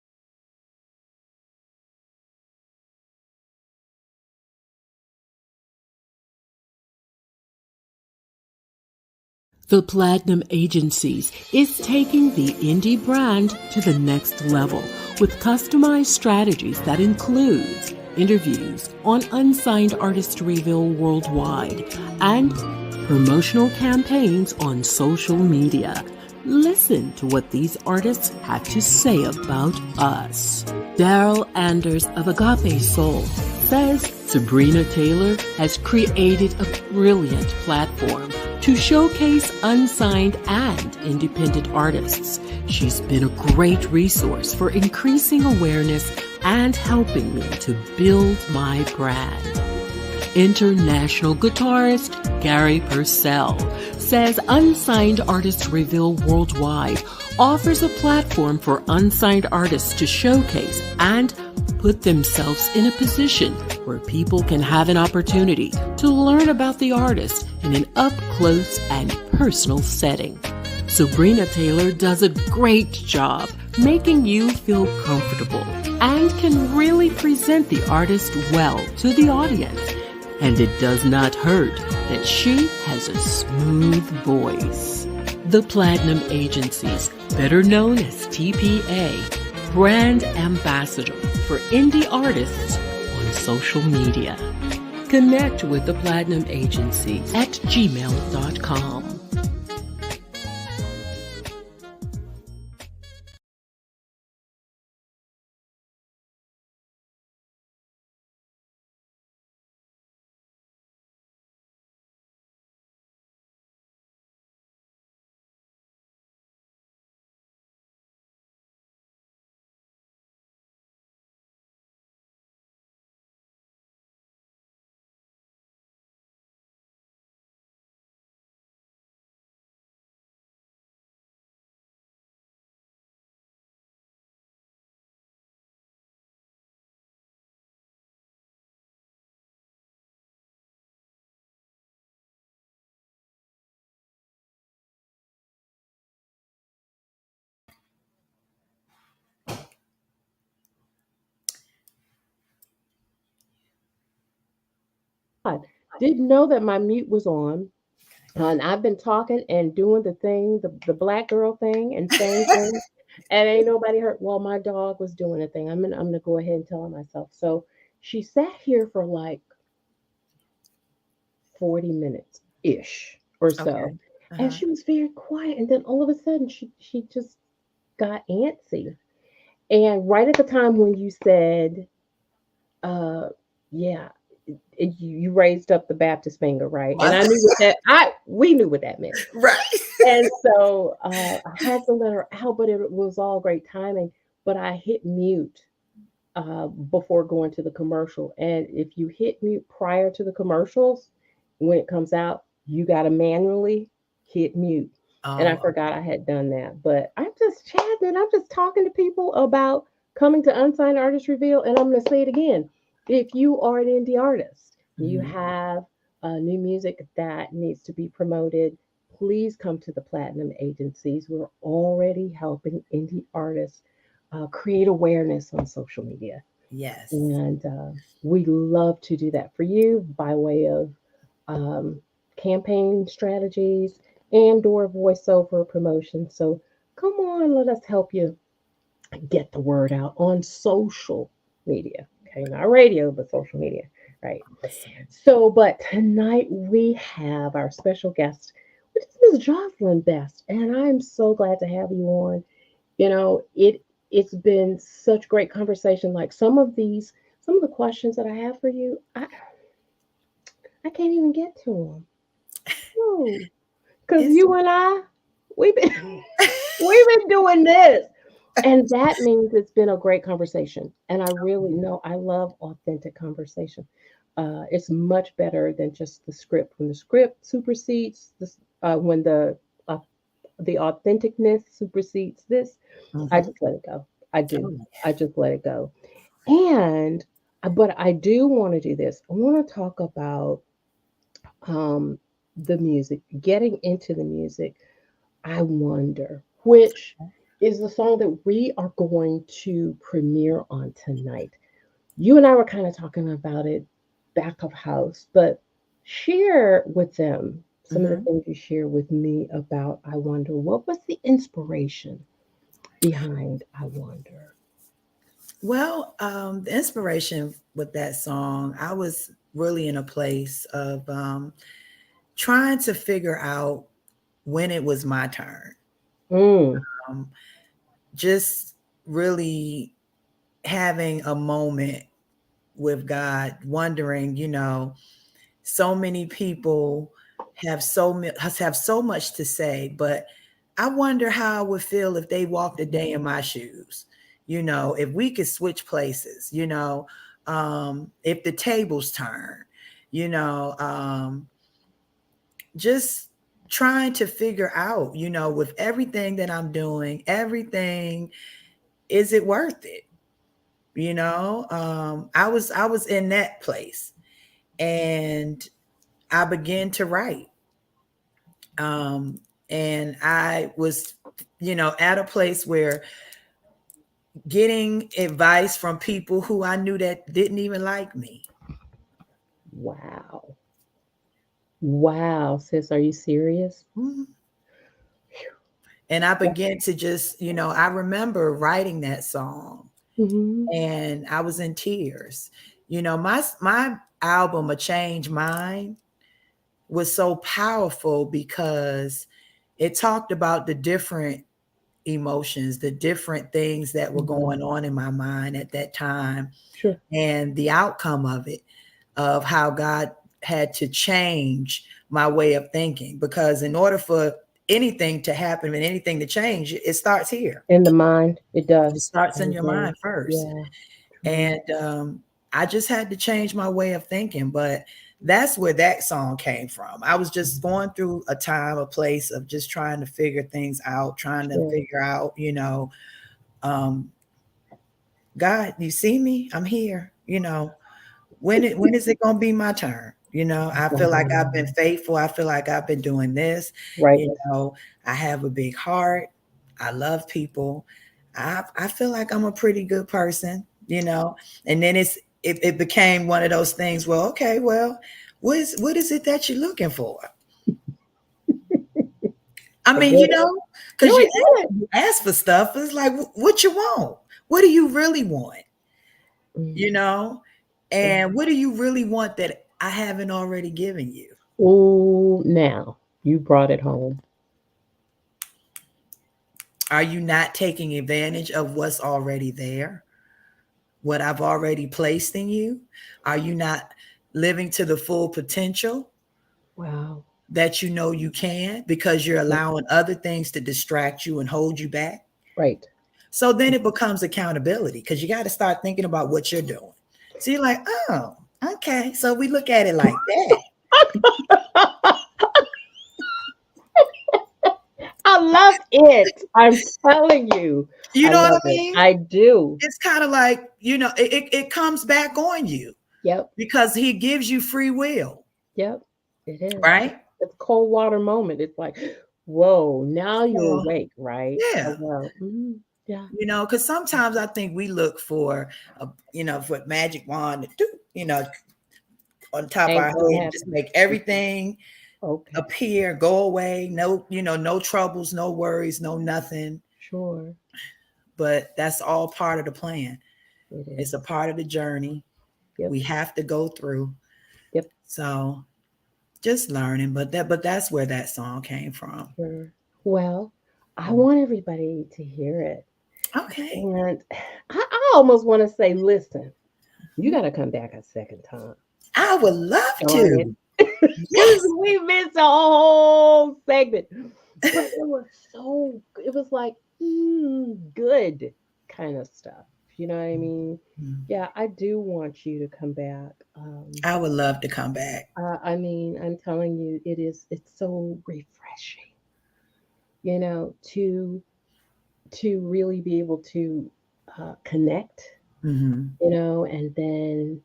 The Platinum Agencies is taking the indie brand to the next level with customized strategies that includes interviews on unsigned artist reveal worldwide and promotional campaigns on social media. Listen to what these artists have to say about us. Daryl Anders of Agape Soul says Sabrina Taylor has created a brilliant platform to showcase unsigned and independent artists. She's been a great resource for increasing awareness and helping me to build my brand. International guitarist Gary Purcell says Unsigned Artists Reveal Worldwide offers a platform for unsigned artists to showcase and put themselves in a position where people can have an opportunity to learn about the artist in an up-close and personal setting. Sabrina Taylor does a great job making you feel comfortable and can really present the artist well to the audience. And it does not hurt that she has a smooth voice. The Platinum Agencies, better known as TPA, brand ambassador for indie artists on social media. Connect with the Platinum Agency at gmail.com. Didn't know that my mute was on. And I've been talking and doing the thing, the black girl thing, and saying things, and ain't nobody heard. Well, my dog was doing a thing. I'm gonna go ahead and tell her myself. So she sat here for like 40 minutes ish or so, Okay. and Uh-huh. she was very quiet. And then all of a sudden, she just got antsy. And right at the time when you said, uh, "Yeah," you raised up the Baptist finger, right? And My- I knew what that I we knew what that meant. right. And so I had to let her out, but it was all great timing. But I hit mute before going to the commercial. And if you hit mute prior to the commercials, when it comes out, you got to manually hit mute. And I Oh, forgot I had done that. But I'm just chatting and I'm just talking to people about coming to Unsigned Artist Reveal. And I'm going to say it again. If you are an indie artist, you mhm. have new music that needs to be promoted, please come to the Platinum Agencies. We're already helping indie artists create awareness on social media. Yes. And we love to do that for you by way of um, campaign strategies and or voiceover promotion. So come on, let us help you get the word out on social media. Okay, not radio, but social media, right? Awesome. So, but tonight we have our special guest, which is Ms. Jocelyn Best, and I'm so glad to have you on. It's been such great conversation. Like some of the questions that I have for you, I can't even get to them. No, because It's you and I, we've been we've been doing this, and that means it's been a great conversation. And I really know I love authentic conversation. It's much better than just the script. When the script supersedes this, when uh, the authenticness supersedes this, I Mhm. just let it go. I Oh, do. yeah. I just let it go. And but I do want to do this. I want to talk about um the music, getting into the music. I wonder which is the song that we are going to premiere on tonight. You and I were kind of talking about it back of house, but share with them some of the Mhm. things you share with me about I Wonder. What was the inspiration behind I Wonder? Well, the inspiration with that song, I was really in a place of trying to figure out when it was my turn. Mm, Um, just really having a moment with God, wondering, so many people have so much to say, but I wonder how I would feel if they walked a day in my shoes. If we could switch places, if the tables turn, you know, just trying to figure out, with everything that I'm doing, everything, is it worth it? I was in that place, and I began to write. Um, and I was, at a place where getting advice from people who I knew that didn't even like me. wow. Wow, sis, are you serious? Mhm. And I began to just, I remember writing that song Mm-hmm. and I was in tears. My album, A Changed Mind, was so powerful because it talked about the different emotions, the different things that were Mm-hmm. going on in my mind at that time, Sure. and the outcome of it, of how God had to change my way of thinking. Because in order for anything to happen and anything to change, it starts here. In the mind, it It does. starts I in your agree. mind first. Yeah, true. And I just had to change my way of thinking. But that's where that song came from. I was just going through a time, a place of just trying to figure things out, trying to Sure. figure out, um, God, you see me? I'm here. When is it gonna be my turn? I feel like I've been Wow. faithful. I feel like I've been doing this. Right. You know, I have a big heart. I love people. I feel like I'm a pretty good person. And then it became one of those things. Well, okay, well, what is it that you're looking for? I mean, Forget it. because No, I you get it. ask for stuff. It's like, what you want? What do you really want? You Mm. know? And what do you really want that I haven't already given you? Oh, now you brought it home. Are you not taking advantage of what's already there? What I've already placed in you? Are you not living to the full potential Wow. that you know you can because you're Yep. allowing other things to distract you and hold you back? Right. So then it becomes accountability because you got to start thinking about what you're doing. So you're like, oh, okay. So we look at it like that. I love it. I'm telling you, You I know what I love it. mean? I do. It's kind of like, it comes back on you Yep. because he gives you free will, Yep. It is. right? It's a cold water moment. It's like, whoa, now you're So, awake, right? Oh, yeah. wow. Yeah. Because sometimes I think we look for, for magic wand to do, on top of our Ain't head gonna and just happen. make everything Okay. appear, go away. No, no troubles, no worries, no nothing. Sure. But that's all part of the plan. It It's a is. part of the journey Yep. we have to go through. Yep. So just learning, but that's where that song came from. Sure. Well, I want everybody to hear it. Okay. And I almost want to say, listen, you got to come back a second time. I would love Darn it. to. Because Yes. we missed a whole segment. But it was like, good kind of stuff. You know what I mean? Yeah, I do want you to come back. I would love to come back. I mean, I'm telling you, it's so refreshing, to really be able to connect, Hmm. and then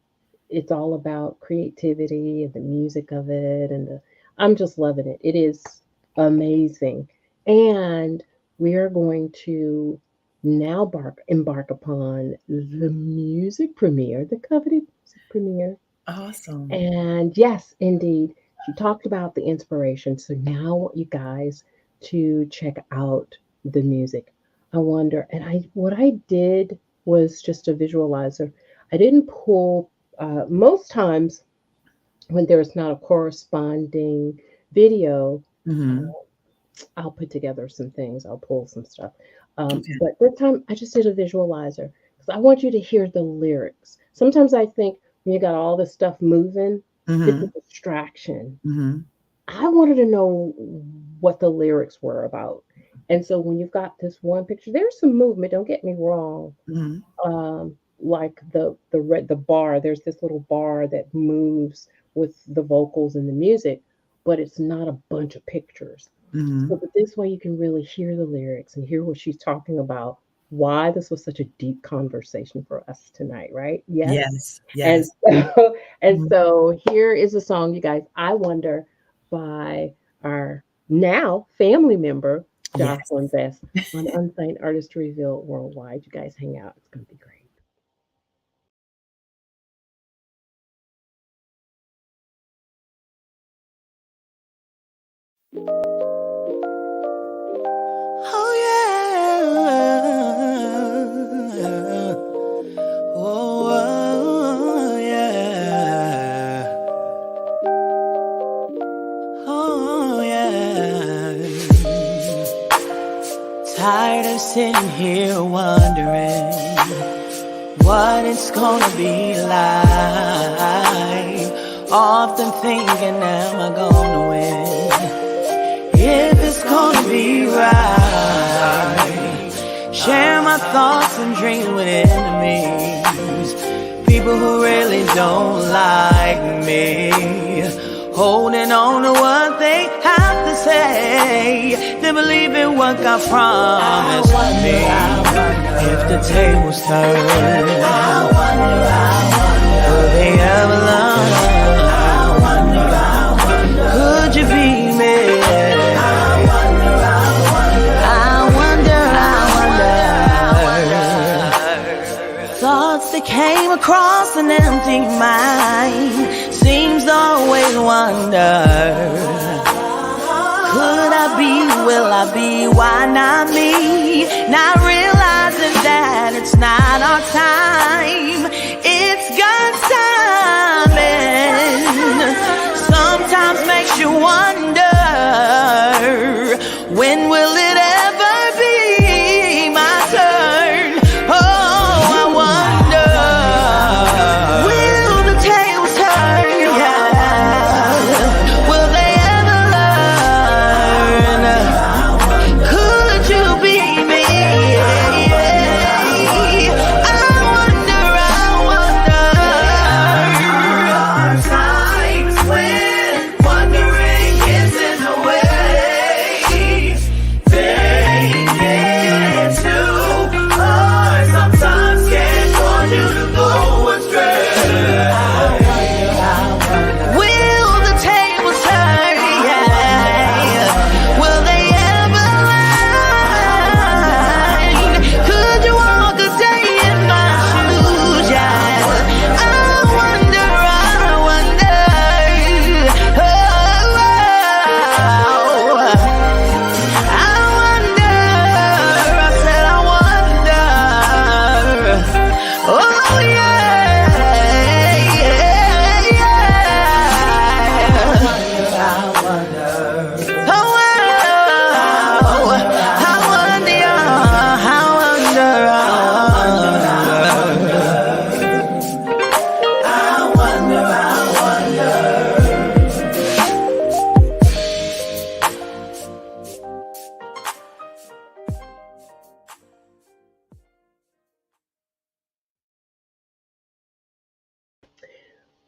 it's all about creativity and the music of it, and I'm just loving it. It is amazing, and we are going to now embark upon the music premiere, the coveted music premiere. Awesome. And yes, indeed, she talked about the inspiration. So now I want you guys to check out the music. I wonder, and what I did was just a visualizer. I didn't pull, most times when there's not a corresponding video, Hmm. I'll put together some things, I'll pull some stuff. Okay. But this time I just did a visualizer because I want you to hear the lyrics. Sometimes I think when you got all this stuff moving, it's a Hmm. distraction. Hmm. I wanted to know what the lyrics were about. And so when you've got this one picture, there's some movement, don't get me wrong. Hmm. Like the bar, there's this little bar that moves with the vocals and the music, but it's not a bunch of pictures. So Hmm. but this way you can really hear the lyrics and hear what she's talking about, why this was such a deep conversation for us tonight, right? Yes. Yes. And Yes. so, and Mhm. so here is a song, you guys, I Wonder by our now family member, Yes. Jocelyn Best, on Unsigned Artist Reveal Worldwide. You guys hang out. It's going to be great. Oh yeah. Oh yeah. Oh yeah. Tired of sitting here wondering what it's gonna be like. Often thinking, am I gonna win? If it's gonna be right. Share my thoughts and dreams with enemies, people who really don't like me. Holding on to what they have to say, they believe in what God promised me. If the tables turn, will they ever learn? Could you be me? Thoughts that came across an empty mind seems to always wonder, could I be, will I be, why not me? Not realizing that it's not our time, it's God's timing. Sometimes makes you wonder, when will it ever be my turn? Oh, I wonder, will the tables turn? Yeah. Will they ever learn? Could you be me? I wonder, times when wondering isn't the way. Thinking too hard sometimes can cause you to go astray. Will the tables turn? Yeah. Will they ever learn? Could you walk a day in my shoes? Yeah. I wonder, oh, I wonder, I said I wonder, oh yeah,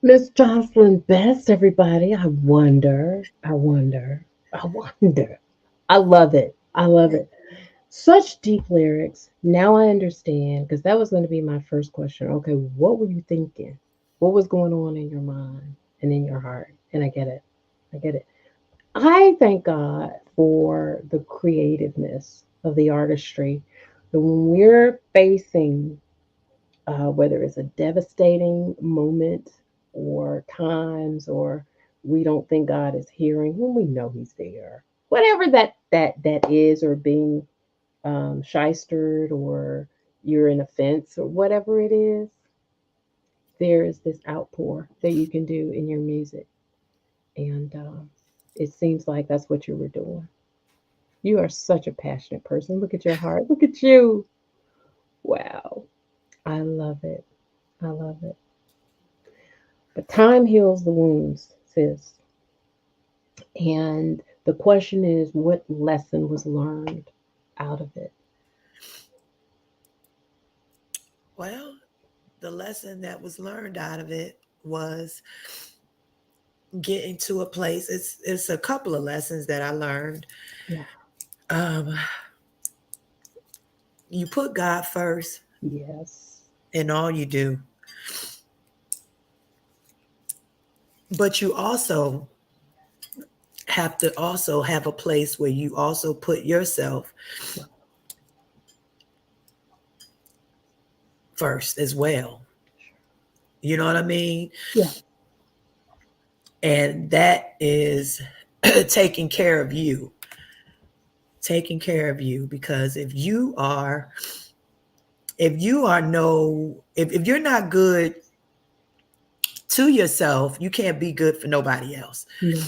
Miss Jocelyn Best, everybody. I wonder. I love it. I love it. Such deep lyrics. Now I understand because that was going to be my first question. Okay, what were you thinking? What was going on in your mind and in your heart? And I get it. I get it. I thank God for the creativeness of the artistry. That when we're facing, whether it's a devastating moment or times, or we don't think God is hearing, when we know He's there, whatever that is, or being shystered, or you're in offense, or whatever it is, there is this outpour that you can do in your music. And it seems like that's what you were doing. You are such a passionate person. Look at your heart. Look at you. Wow. I love it. I love it. But time heals the wounds, sis. And the question is, what lesson was learned out of it? Well, the lesson that was learned out of it was getting to a place. It's a couple of lessons that I learned. Yeah. Um, you put God first Yes. in all you do, but you also have to also have a place where you also put yourself first as well. You know what I mean? Yeah. And that is taking care of you. Taking care of you, because if you're not good to yourself, you can't be good for nobody else. No.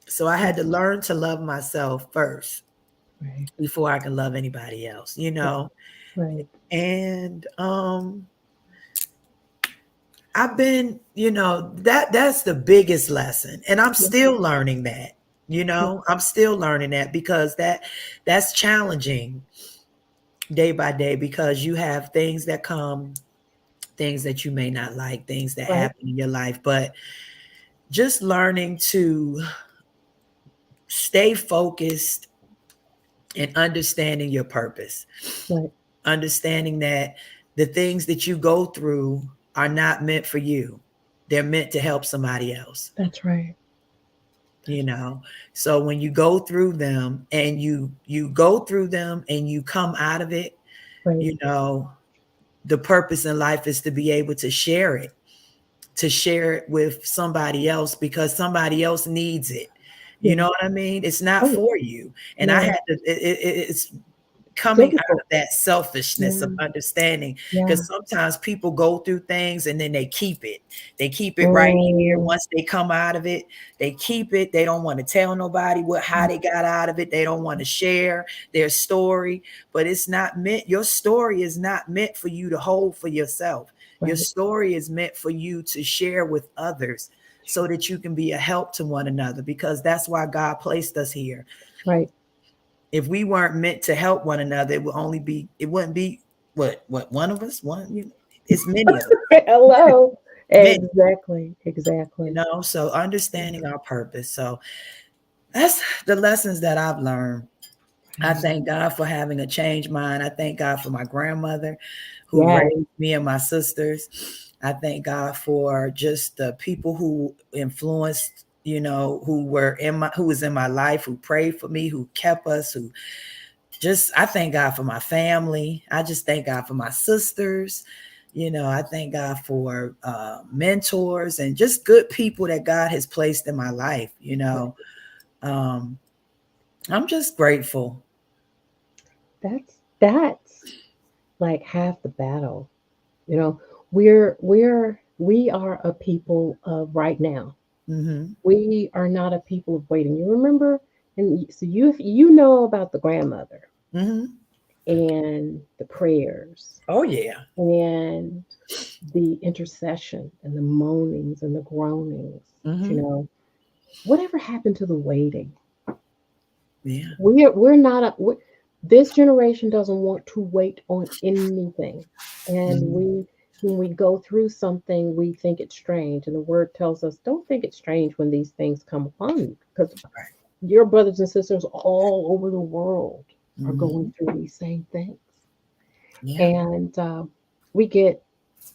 So I had to learn to love myself first Right. before I can love anybody else, you know. Right. And I've been, that's the biggest lesson. And I'm Yeah. still learning that, I'm still learning that, because that's challenging day by day, because you have things that come, things that you may not like, things that Right. happen in your life, but just learning to stay focused and understanding your purpose, Right. understanding that the things that you go through are not meant for you. They're meant to help somebody else. That's right. So when you go through them and you go through them and you come out of it, Right. the purpose in life is to be able to share it, to share it with somebody else because somebody else needs it. You Yeah. know what I mean? It's not Oh, for you. And I no. had to, it's coming out Difficult. of that selfishness of Yeah. understanding, Yeah. because sometimes people go through things and then they keep it right here. Mm, Once they come out of it, they keep it. They don't want to tell nobody how they got out of it. They don't want to share their story. But it's not meant, your story is not meant for you to hold for yourself. Your right. story is meant for you to share with others so that you can be a help to one another, because that's why God placed us here. Right. If we weren't meant to help one another, it wouldn't be what one of us, it's many of us, Hello. many, Exactly. Exactly. so understanding our purpose. So that's the lessons that I've learned. I Right. thank God for having a changed mind. I thank God for my grandmother who Yes. raised me and my sisters. I thank God for just the people who influenced, who was in my life, who prayed for me, who kept us, who just, I thank God for my family. I just thank God for my sisters. I thank God for mentors and just good people that God has placed in my life. Um, I'm just grateful. That's like half the battle. You know, we are a people of right now. Mm-hmm. We are not a people of waiting. You remember, and so you know about the grandmother Mm-hmm. and the prayers Oh yeah. and the intercession and the moanings and the groanings. You Mm-hmm. know, whatever happened to the waiting? Yeah. We're not this generation doesn't want to wait on anything, and Mm-hmm. when we go through something, we think it's strange, and the word tells us don't think it's strange when these things come upon you, because Right. your brothers and sisters all over the world are going Mm-hmm. through these same things, Yeah. and we get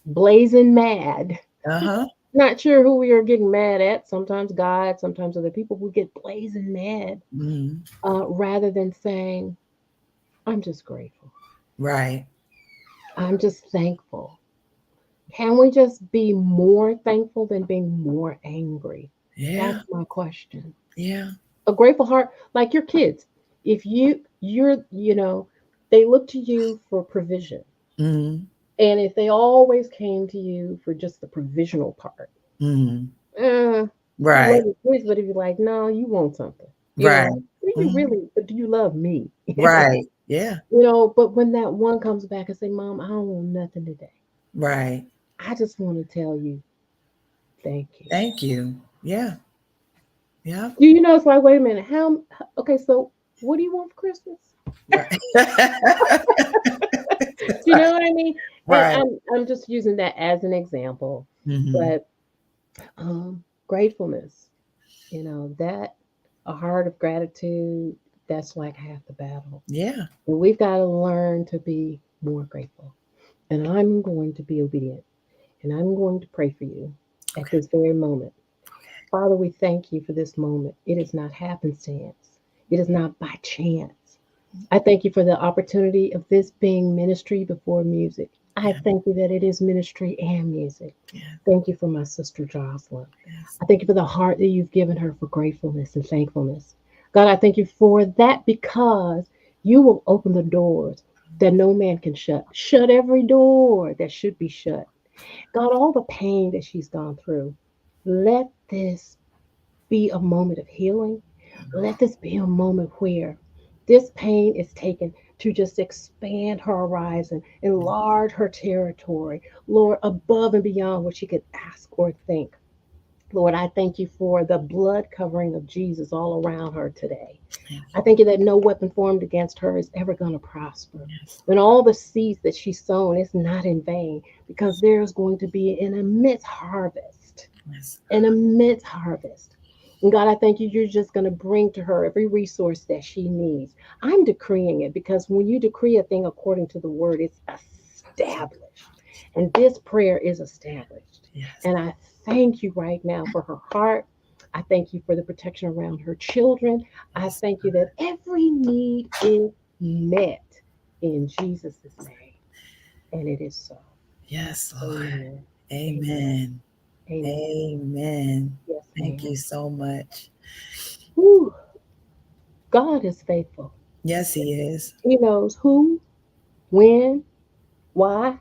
blazing mad. Uh-huh. Not sure who we are getting mad at. Sometimes God, sometimes other people. We get blazing mad Mm-hmm. rather than saying, I'm just grateful. Right. I'm just thankful. Can we just be more thankful than being more angry? Yeah. That's my question. Yeah. A grateful heart, like your kids. If they look to you for provision. Mm-hmm. And if they always came to you for just the provisional part, Mm-hmm. uh, you love Right. your kids, but if you're like, no, you want something, Right. do you Mm-hmm. really, but do you love me? Right. Yeah. But when that one comes back and say, Mom, I don't want nothing today. Right. I just want to tell you, thank you. Thank you. Yeah. Yeah. Do you know? It's like, wait a minute. Okay, so what do you want for Christmas? Right. Do you know what I mean? And Right. I'm just using that as an example, Mm-hmm. but gratefulness. That a heart of gratitude. That's like half the battle. Yeah. And we've got to learn to be more grateful. And I'm going to be obedient. And I'm going to pray for you at Okay. this very moment. Father, we thank you for this moment. It is not happenstance. It is not by chance. I thank you for the opportunity of this being ministry before music. I Yeah. thank you that it is ministry and music. Yeah. Thank you for my sister Joselyn. Yes. I thank you for the heart that you've given her for gratefulness and thankfulness. God, I thank you for that because you will open the doors that no man can shut. Shut every door that should be shut. God, all the pain that she's gone through, let this be a moment of healing. Let this be a moment where this pain is taken to just expand her horizon, enlarge her territory, Lord, above and beyond what she could ask or think. Lord, I thank you for the blood covering of Jesus all around her today. Thank I you. thank you that no weapon formed against her is ever going to prosper. Yes. And all the seeds that she's sown is not in vain because there's going to be an immense harvest, Yes. an immense harvest. And God, I thank you, you're just going to bring to her every resource that she needs. I'm decreeing it because when you decree a thing according to the word, it's established. And this prayer is established. Yes. And I thank you right now for her heart. I thank you for the protection around her children. I Yes. thank you that every need is met in Jesus' name. And it is so. Yes, Lord. Amen. Amen. Amen. Amen. Amen. Yes, Thank ma'am. you so much. Whew. God is faithful. Yes, He is. He knows who, when, why.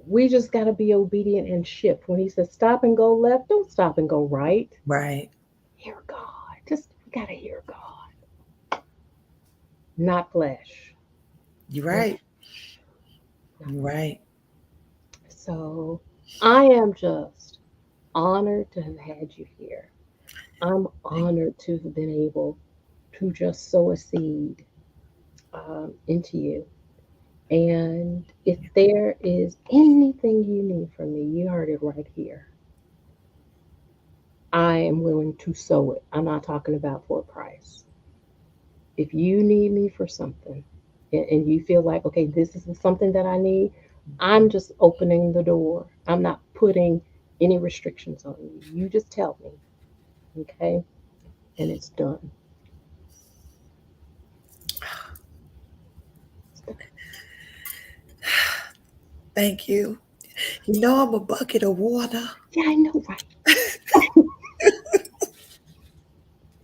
We just got to be obedient and shift. When he says stop and go left, don't stop and go right. Right. Hear God. Just, we got to hear God, not flesh. You're Not right. flesh. Not You're flesh. right. So I am just honored to have had you here. I'm honored to have been able to just sow a seed into you. And if there is anything you need from me, you heard it right here. I am willing to sow it. I'm not talking about for a price. If you need me for something and you feel like, okay, this is something that I need, I'm just opening the door. I'm not putting any restrictions on you. You just tell me, okay? And it's done. It's done. Thank you. You know I'm a bucket of water. Yeah, I know, right?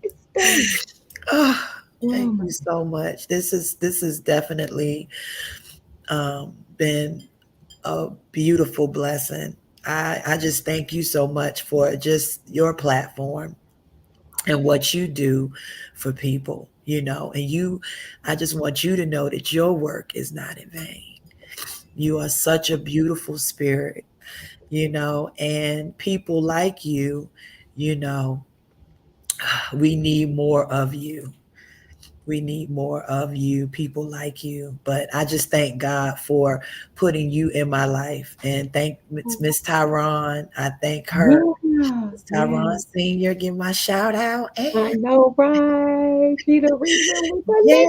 It's done. Oh, thank Oh my you so much. This is definitely been a beautiful blessing. I just thank you so much for just your platform and what you do for people, and I just want you to know that your work is not in vain. You are such a beautiful spirit, and people like you know, we need more of you. We need more of you, people like you. But I just thank God for putting you in my life. And thank God. Miss Tyrone. I thank her. Yeah, Miss Tyrone yeah. Sr., give my shout out. I And know, right? She the reason we yes,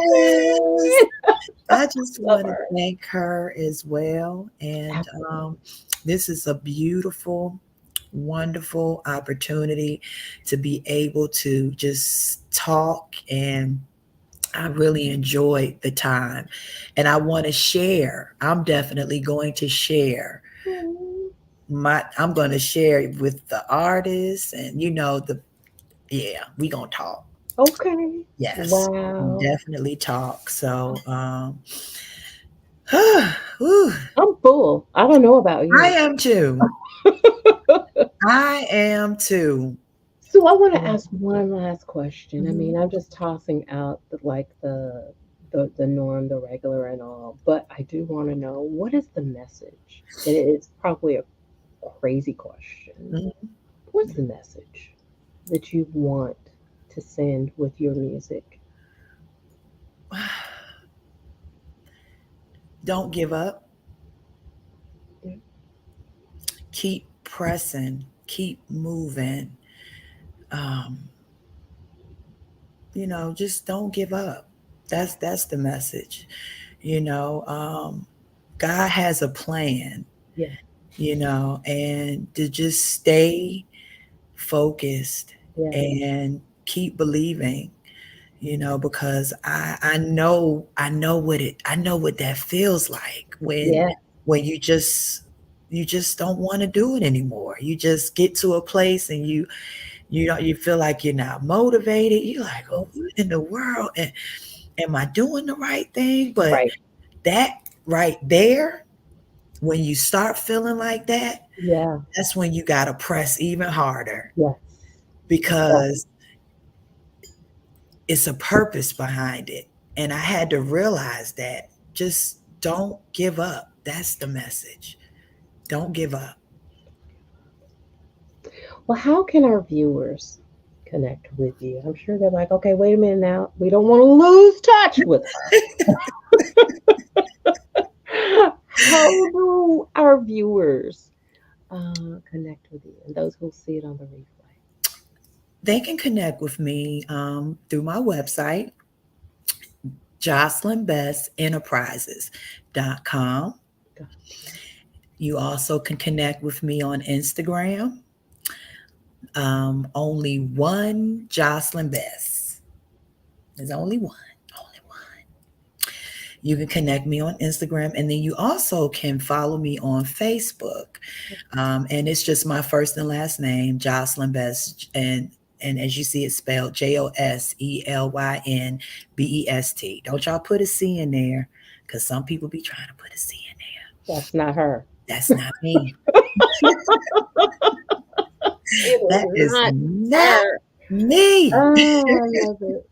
connected. I just Love want to her. thank her as well. And Absolutely. this is a beautiful, wonderful opportunity to be able to just talk, and I really enjoyed the time. And I want to share. I'm definitely going to share Mm, I'm going to share with the artists, and yeah, we going to talk. okay. Yes, Wow. definitely talk. So, whew, I'm full. I don't know about I you. am too. I am too. So I want to Yeah. ask one last question. I mean, Mhm. I'm just tossing out the norm, the regular, and all, but I do want to know what is the message. And it's probably a crazy question. Mhm. What's the message that you want to send with your music? Don't give up. Yeah. Keep pressing. Keep moving. Um, just don't give up. That's the message. You know, um, God has a plan, Yeah. and to just stay focused Yeah. and keep believing, because I know what that feels like when Yeah. you just don't want to do it anymore. You just get to a place and you feel like you're not motivated. You're like, oh, Mhm. what in the world? And am I doing the right thing? But Right. that right there, when you start feeling like that, Yeah. that's when you got to press even harder, Yes. Exactly. because it's a purpose behind it. And I had to realize that. Just don't give up. That's the message. Don't give up. Well, how can our viewers connect with you? I'm sure they're like, okay, wait a minute now. We don't want to lose touch with her. How do our viewers connect with you and those who see it on the replay? They can connect with me through my website, jocelynbestenterprises.com. Gotcha. You also can connect with me on Instagram. Only one Jocelyn Best. There's only one. Only one. You can connect me on Instagram, and then you also can follow me on Facebook. And it's just my first and last name, Joselyn Best, and as you see, it's spelled JOSELYNBEST. Don't y'all put a C in there, because some people be trying to put a C in there. That's not her. That's not me. It is That is not not her. me. Oh, I love it.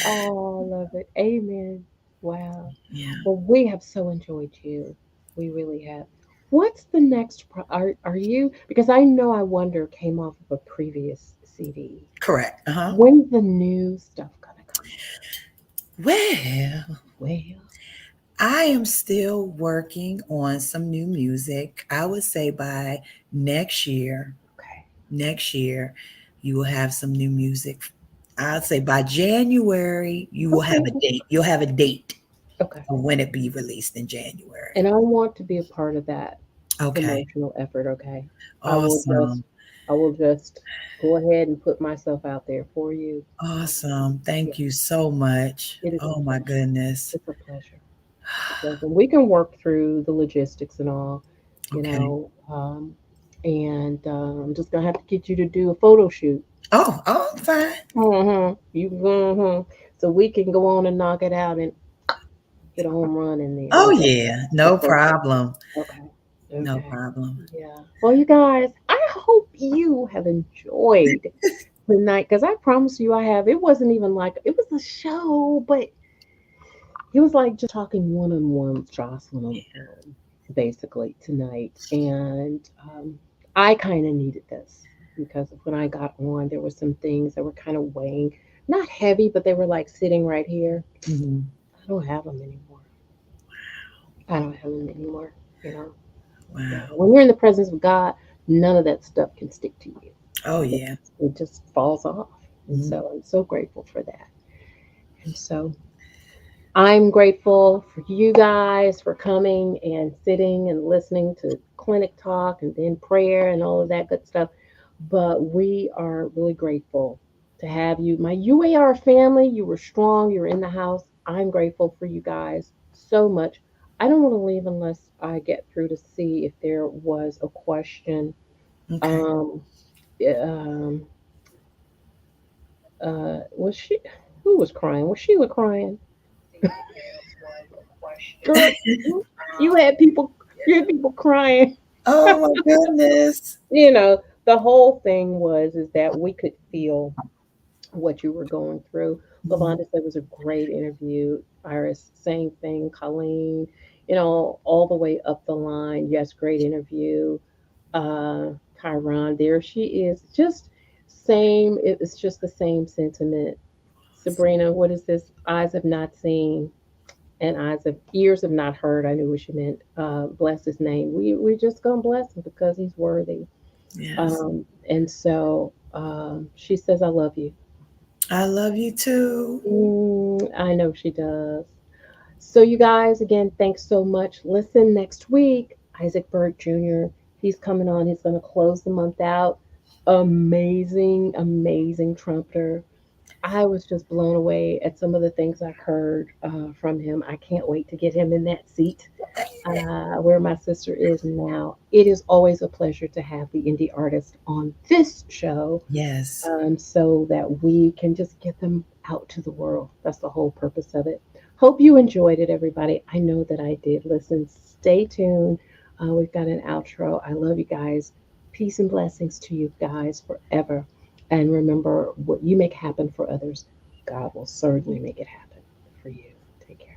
Oh, I love it. Amen. Wow. Yeah, Well, we have so enjoyed you. We really have. What's the next? Are you? Because I know I Wonder came off of a previous CD. correct. Uh-huh. When's the new stuff gonna come Well, out? Well, I am still working on some new music. I would say by next year, okay. next year, you will have some new music. I'd say by January, you will have Okay. a date. You'll have a date Okay. of when it be released in January. And I want to be a part of that Okay. promotional effort. Okay. I will just, Awesome. I will just go ahead and put myself out there for you. Um, Awesome. yeah, Thank you so much. it is a Oh my pleasure. goodness. It's a pleasure. Pleasure. We can work through the logistics and all, you Okay. know. And I'm just gonna have to get you to do a photo shoot. Oh, fine. You, so we can go on and knock it out and get a home run in there. Oh Okay. yeah. The No photo. problem. Okay. No Okay. problem. Yeah. Well, you guys, I hope you have enjoyed the night because I promise you I have. It wasn't even like it was a show, but it was like just talking one on one with Jocelyn on the phone, basically tonight. And I kind of needed this because when I got on, there were some things that were kind of weighing, not heavy, but they were like sitting right here. Mhm. I don't have them anymore. I don't have them anymore. You know, yeah. Wow. When you're in the presence of God, none of that stuff can stick to you. Oh It, yeah. it just falls off. And Mhm. so I'm so grateful for that. And so I'm grateful for you guys for coming and sitting and listening to clinic talk and then prayer and all of that good stuff. But we are really grateful to have you. My UAR family, you were strong, you were in the house. I'm grateful for you guys so much. I don't want to leave unless I get through to see if there was a question. Okay. Um, um, was she? Who was crying? Was Sheila crying? Girl, you had people. You had people crying. Oh my goodness. You know, the whole thing was is that we could feel what you were going through. Mhm. Lavonda said it was a great interview. Iris, same thing. Colleen, all the way up the line. Yes, great interview. Uh, Tyron, there she is. Just same. It's just the same sentiment. Sabrina, what is this? Eyes have not seen and eyes of ears have not heard. I knew what she meant. Bless his name. We're just gonna bless him because he's worthy. Yes. And so she says, "I love you." I love you too. I know she does. So you guys, again, thanks so much. Listen next week. Isaac Berg Jr. He's coming on. He's gonna close the month out. Amazing, amazing trumpeter. I was just blown away at some of the things I heard from him. I can't wait to get him in that seat where my sister is now. It is always a pleasure to have the indie artist on this show Yes. so that we can just get them out to the world. That's the whole purpose of it. Hope you enjoyed it, everybody. I know that I did. Listen, stay tuned. We've got an outro. I love you guys. Peace and blessings to you guys forever. And remember, what you make happen for others, God will certainly make it happen for you. Take care.